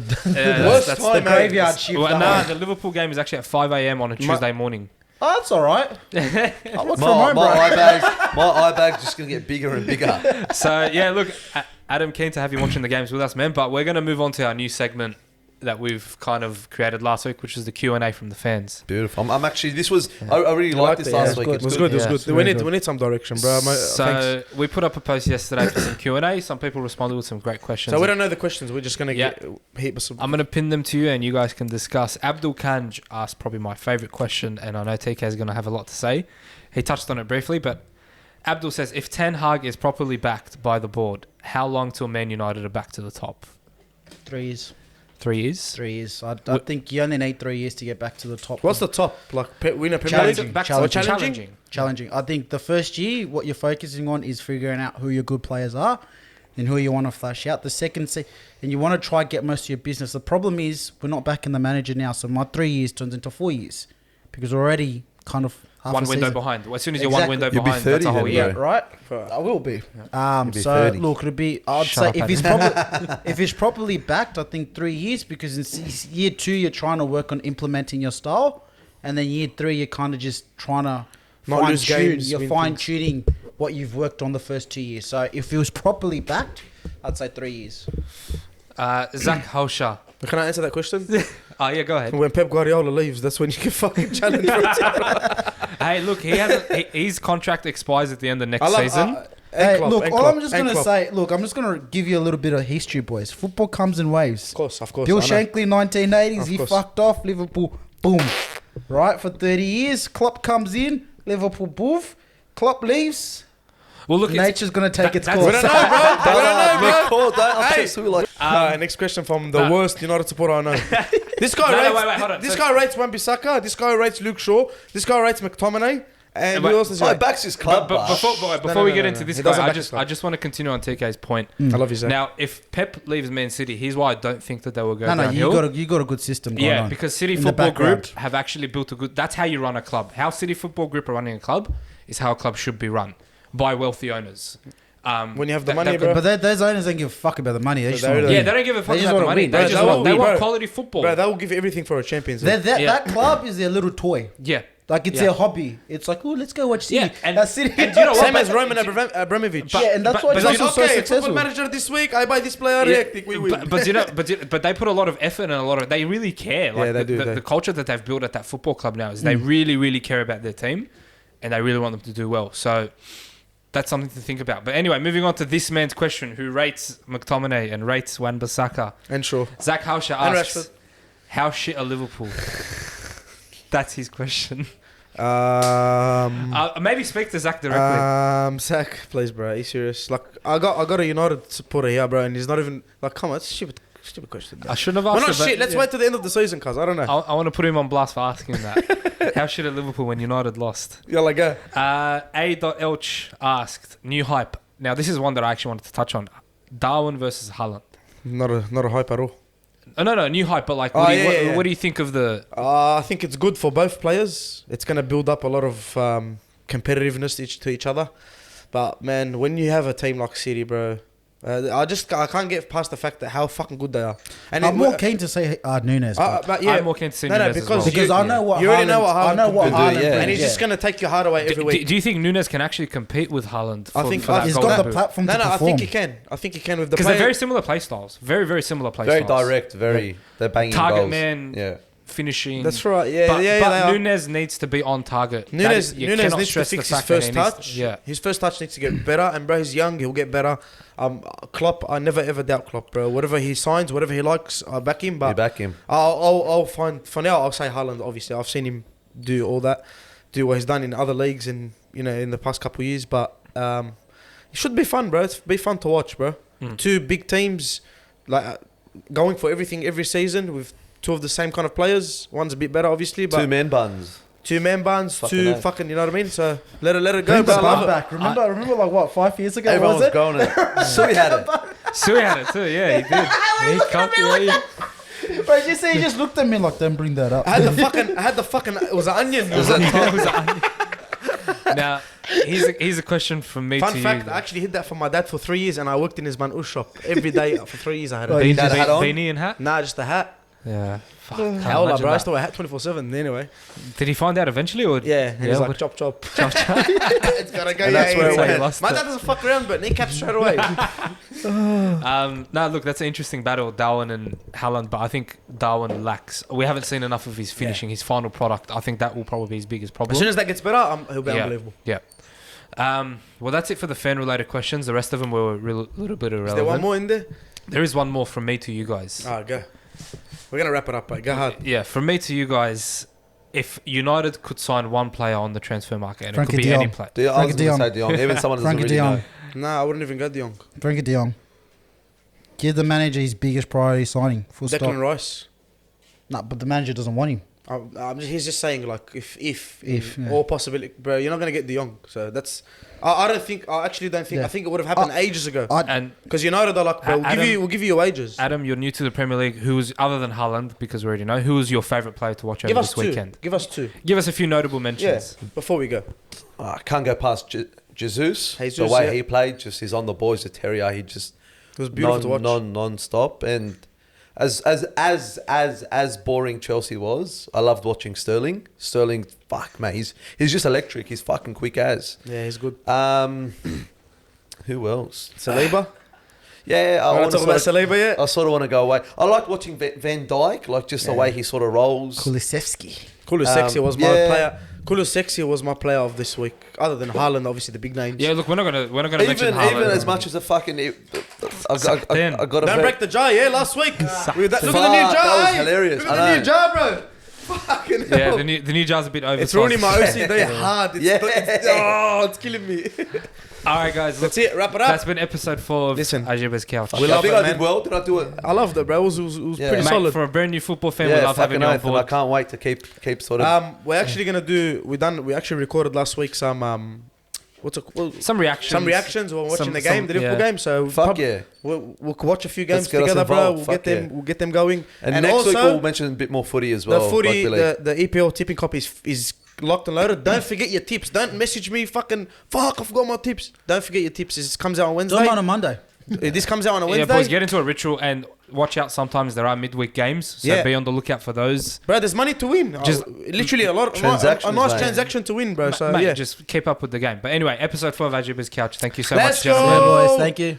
B: Worst
A: that's
B: time,
E: the
B: mate.
E: graveyard shift.
A: Well,
E: that
A: no, the Liverpool game is actually at 5 a.m. on a Tuesday morning.
E: Oh, that's all right. I work from
C: My
E: home, bro.
C: eye bag's just gonna get bigger and bigger.
A: So yeah, look, Adam, keen to have you watching the games with us, man. But we're going to move on to our new segment that we've kind of created last week, which is the Q&A from the fans.
C: Beautiful. I'm actually, this was, I really liked this last week.
B: It was good.
A: Yeah.
B: We need some direction, bro.
A: So we put up a post yesterday for some Q&A. Some people responded with some great questions.
B: So we don't know the questions. We're just going to hit with some.
A: I'm going to pin them to you and you guys can discuss. Abdul Kanj asked probably my favourite question, and I know TK is going to have a lot to say. He touched on it briefly, but Abdul says, if Ten Hag is properly backed by the board, how long till Man United are back to the top?
E: 3 years.
A: 3 years?
E: 3 years. I think you only need 3 years to get back to the top.
B: What's the top? Like win a Premier League?
A: Challenging.
E: I think the first year, what you're focusing on is figuring out who your good players are and who you want to flash out. The second, and you want to try get most of your business. The problem is we're not backing the manager now, so my 3 years turns into 4 years because we're already kind of half
A: one
E: a
A: window
E: season
A: behind. As soon as you're one window
C: You'll be
A: behind,
C: 30
A: that's a whole
C: then,
A: year.
C: bro.
E: right? I will be.
C: be
E: So
C: 30.
E: look, it'll be. I'd
A: Shut
E: say
A: up,
E: if he's properly backed, I think 3 years because in year 2 you're trying to work on implementing your style, and then year 3 you're kind of just trying to
B: Not lose games,
E: You're
B: win
E: fine tuning what you've worked on the first 2 years. So if he was properly backed, I'd say 3 years.
A: Zach Hausha.
B: Can I answer that question?
A: Oh, yeah, go ahead.
B: When Pep Guardiola leaves, that's when you can fucking challenge for it.
A: Hey, look, his contract expires at the end of next season.
E: I'm just going to give you a little bit of history, boys. Football comes in waves.
B: Of course.
E: Bill Shankly, 1980s, he
B: course.
E: fucked off. Liverpool, boom. Right, for 30 years. Klopp comes in. Liverpool, boof. Klopp leaves.
A: Well, look,
E: Nature's going to take its course.
B: We don't know, bro.
C: Don't upset who like.
B: Next question from the worst United supporter I know. This guy rates Wan-Bissaka. This guy rates Luke Shaw. This guy rates McTominay. And who else is
C: He
B: he?
C: backs his club.
A: But before we get into this
B: He doesn't
A: guy,
B: back his club.
A: I just want to continue on TK's point.
B: I love you, Zach.
A: Now, if Pep leaves Man City, here's why I don't think that they will go downhill.
E: you got a good system going on.
A: Because City
E: in the
A: Football Group
E: background.
A: have actually built a good... That's how you run a club. How City Football Group are running a club is how a club should be run. By wealthy owners.
B: When you have the money, bro.
E: But those owners don't give a fuck about the money. They just want to
A: Yeah,
E: win.
A: they don't give a fuck
E: They just
A: about the
E: wanna
A: money.
E: win.
A: They
E: Bro,
A: just
E: they
A: want,
E: will
A: they
E: win,
A: want
B: bro.
A: quality football.
B: Bro, they will give everything for a Champions League.
E: That club is their little toy.
A: Yeah.
E: Like it's their hobby. It's like, oh, let's go watch City.
A: Yeah, and-
E: That's City.
A: and you know what?
B: Same as Roman Abramovich.
E: Yeah, and that's why
A: but
E: he's
A: you know-
E: also so
B: Okay,
E: successful.
B: football manager this week. I buy this player.
A: Yeah,
B: We win.
A: but they put a lot of effort and a lot of... They really care. Like
B: they do.
A: The culture that they've built at that football club now is they really, really care about their team and they really want them to do well. So that's something to think about. But anyway, moving on to this man's question, who rates McTominay and rates Wan-Bissaka.
B: And sure.
A: Zach Hausha
B: And
A: asks,
B: Rashford.
A: how shit are Liverpool? That's his question. Maybe speak to Zach directly.
B: Zach, please, bro. Are you serious? Like, I got a United supporter here, bro, and he's not even like, come on, it's a stupid question. Bro.
A: I shouldn't have
B: We're
A: asked
B: not
A: it, but
B: shit. Let's wait till the end of the season, cuz I don't know.
A: I want to put him on blast for asking that. How shit are Liverpool when United lost?
B: Yeah, like, go.
A: A.Elch asked, new hype. Now, this is one that I actually wanted to touch on. Darwin versus Haaland.
B: Not a hype at all.
A: Oh, no, new hype, but like,
B: Oh,
A: what do you think of the...
B: I think it's good for both players. It's gonna build up a lot of competitiveness to each other. But man, when you have a team like City, bro, I can't get past the fact that how fucking good they are. And
E: I'm more keen to say Nunes.
B: but yeah,
A: I'm more keen to see Nunes as well.
E: Because I know what
B: you already know what
E: I know
B: Haaland
E: what
B: can do,
E: Haaland
C: yeah.
E: brings,
B: and he's just gonna take your heart away every week.
A: Do you think Nunes can actually compete with Haaland for,
B: I think
A: for that
E: he's
A: golden
E: got the
A: boot?
E: platform to
B: I
E: perform.
B: think he can. I think he can with the
A: Because
B: play.
A: they're very similar play styles. Very, very similar play
C: Very
A: styles.
C: direct, they're banging
A: Target
C: goals.
A: man,
C: Yeah.
A: finishing.
B: That's right. Yeah,
A: But
B: they are.
A: Nunes needs to be on target.
B: Nunes
A: You
B: needs
A: cannot
B: to
A: stress the
B: fix his
A: fact that
B: first
A: he needs-
B: touch.
A: Yeah.
B: His first touch needs to get better. And bro, he's young. He'll get better. Klopp, I never ever doubt Klopp, bro. Whatever he signs, whatever he likes, I back him.
C: You
B: But
C: back him.
B: I'll find for now. I'll say Haaland. Obviously, I've seen him do all that, do what he's done in other leagues in the past couple of years. But it should be fun, bro. It's be fun to watch, bro. Two big teams, like going for everything every season with two of the same kind of players. One's a bit better, obviously, but
C: 2 man buns.
B: 2 man buns,
C: Fucking
B: two
C: hell.
B: fucking, you know what I mean? So let it go,
E: Bring
B: bro.
E: the
B: I love
E: bum
B: it.
E: back. Remember like what, 5 years ago?
C: Everyone was
E: was it?
C: growing it. Sui had it.
A: Sui had it too, yeah, he did. He cocked it.
E: Bro, he just looked at me like, don't bring that up.
B: I had the fucking, it was an onion.
A: Now, here's a question from me
B: Fun
A: to
B: fact,
A: you.
B: I actually hid that from my dad for 3 years and I worked in his manouche shop. Every day for 3 years I had
E: Oh,
B: it.
E: you
C: Dad
E: just-
C: hat on?
A: Beanie and hat?
B: Nah, just a hat.
A: Yeah. Fuck, can't
B: Hell,
A: imagine
B: bro. I
A: that.
B: still had 24/7 anyway.
A: Did he find out eventually, or
B: Yeah, and he's like,
A: what-
B: chop, chop.
A: Chop, chop.
B: It's gotta go.
C: And that's where it
B: yeah.
C: went.
A: Lost
B: My
A: it.
B: dad doesn't fuck around, but kneecap straight away.
A: No, look, that's an interesting battle, Darwin and Haaland, but I think Darwin lacks. We haven't seen enough of his finishing, his final product. I think that will probably be his biggest problem.
B: As soon as that gets better, he'll be
A: Yeah.
B: unbelievable.
A: Yeah. Well, that's it for the fan-related questions. The rest of them were a little bit irrelevant.
B: Is there one more in there?
A: There is one more from me to you guys.
B: Alright, go. We're gonna wrap it up, mate. Go hard.
A: Yeah, from me to you guys. If United could sign one player on the transfer market, and
E: Frankie
A: it could be
E: de
A: any
E: Jong.
A: player.
C: I was
E: Frankie de
C: going to
E: Jong.
C: say De Jong. Even someone doesn't
E: Frankie
C: really
E: de
C: know.
E: Jong.
B: Nah, I wouldn't even go De Jong.
E: Frankie de Jong. Give the manager his biggest priority signing. Full
B: Declan
E: stop.
B: Rice.
E: Nah, but the manager doesn't want him.
B: He's just saying, like, if
E: yeah.
B: all possibility, bro, you're not gonna get De Jong. So that's. I don't think. I actually don't think.
E: Yeah.
B: I think it would have happened ages ago.
A: And
B: Because United are like, bro, we'll give you your wages.
A: Adam, you're new to the Premier League. Who's, other than Haaland, because we already know, who is your favourite player to watch over
B: Give us
A: this
B: two.
A: weekend?
B: Give us two.
A: Give us a few notable
B: Yeah.
A: mentions.
B: Before we go.
C: I can't go past Jesus.
B: Jesus,
C: The way
B: yeah.
C: he played, just he's on the ball, he's a terrier. He just
B: It was beautiful to watch.
C: non-stop. And as boring Chelsea was, I loved watching Sterling. Sterling, fuck mate, he's just electric. He's fucking quick as.
B: Yeah, he's good.
C: Who else?
B: Saliba.
C: Yeah, I
B: Want
C: want
B: to
C: to
B: talk about
C: sort of,
B: Saliba yet?
C: I sort of want to go away. I like watching Van Dijk, like just the way he sort of rolls.
E: Kulusevski.
B: Kulusevski was my
C: yeah.
B: player. Kulusevski was my player of this week. Other than Haaland, obviously the big names.
A: Yeah, look, we're not gonna mention
C: Even
A: Haaland.
C: as much as a fucking, I
A: then.
C: got to
B: Don't break the jar, yeah. Last week. Look at the new
C: Fuck,
B: jar.
C: that was
B: eh?
C: hilarious,
B: Look at
C: I
B: the new
C: know.
B: jar, bro. Fucking
A: Yeah,
B: hell.
A: the new jar's a bit oversized.
B: It's ruining my OCD hard. It's,
C: Yeah.
B: it's killing me.
A: All right, guys. Look,
B: That's it. Wrap it up.
A: that's been episode 4 of
B: Listen.
A: Ajiba's Couch.
B: We
C: I
B: love
C: think
B: it,
C: I
B: man.
C: did well. Did I do it?
B: I loved it, bro. It was
C: Yeah.
B: pretty
A: Mate,
B: solid.
A: for a brand new football fan, we
C: Yeah,
A: love having
C: fucking
A: you on
C: oath, and I
A: board.
C: can't wait to keep sort of.
B: We're actually gonna do. We actually recorded last week some
A: Some reactions.
B: some reactions while watching
A: Some-
B: the game,
A: some-
B: the Liverpool
A: yeah.
B: game. So
C: Fuck yeah.
B: we'll watch a few games
C: Let's get us
B: together, bro.
C: involved.
B: We'll
C: Fuck
B: get them.
C: yeah.
B: We'll get them going.
C: And next week
B: also,
C: we'll mention a bit more footy as well.
B: the footy,
C: rugby league.
B: the EPL tipping copy is locked and loaded. Don't forget your tips. Don't message me. Fucking fuck. I forgot my tips. Don't forget your tips. This comes out on Wednesday.
E: Done on a Monday.
B: This comes out on a
A: Yeah,
B: Wednesday.
A: boys, get into a ritual and watch out. Sometimes there are midweek games, so
B: Yeah.
A: be on the lookout for those.
B: Bro, there's money to win.
A: Just-
B: Literally a lot of a
C: Transactions,
B: nice
C: mate.
B: transaction to win, bro. So
A: Mate,
B: yeah.
A: just keep up with the game. But anyway, episode 4 of Ajiba's Couch. Thank you so
B: Let's
A: much, gentlemen.
B: go.
E: Yeah, boys. Thank you.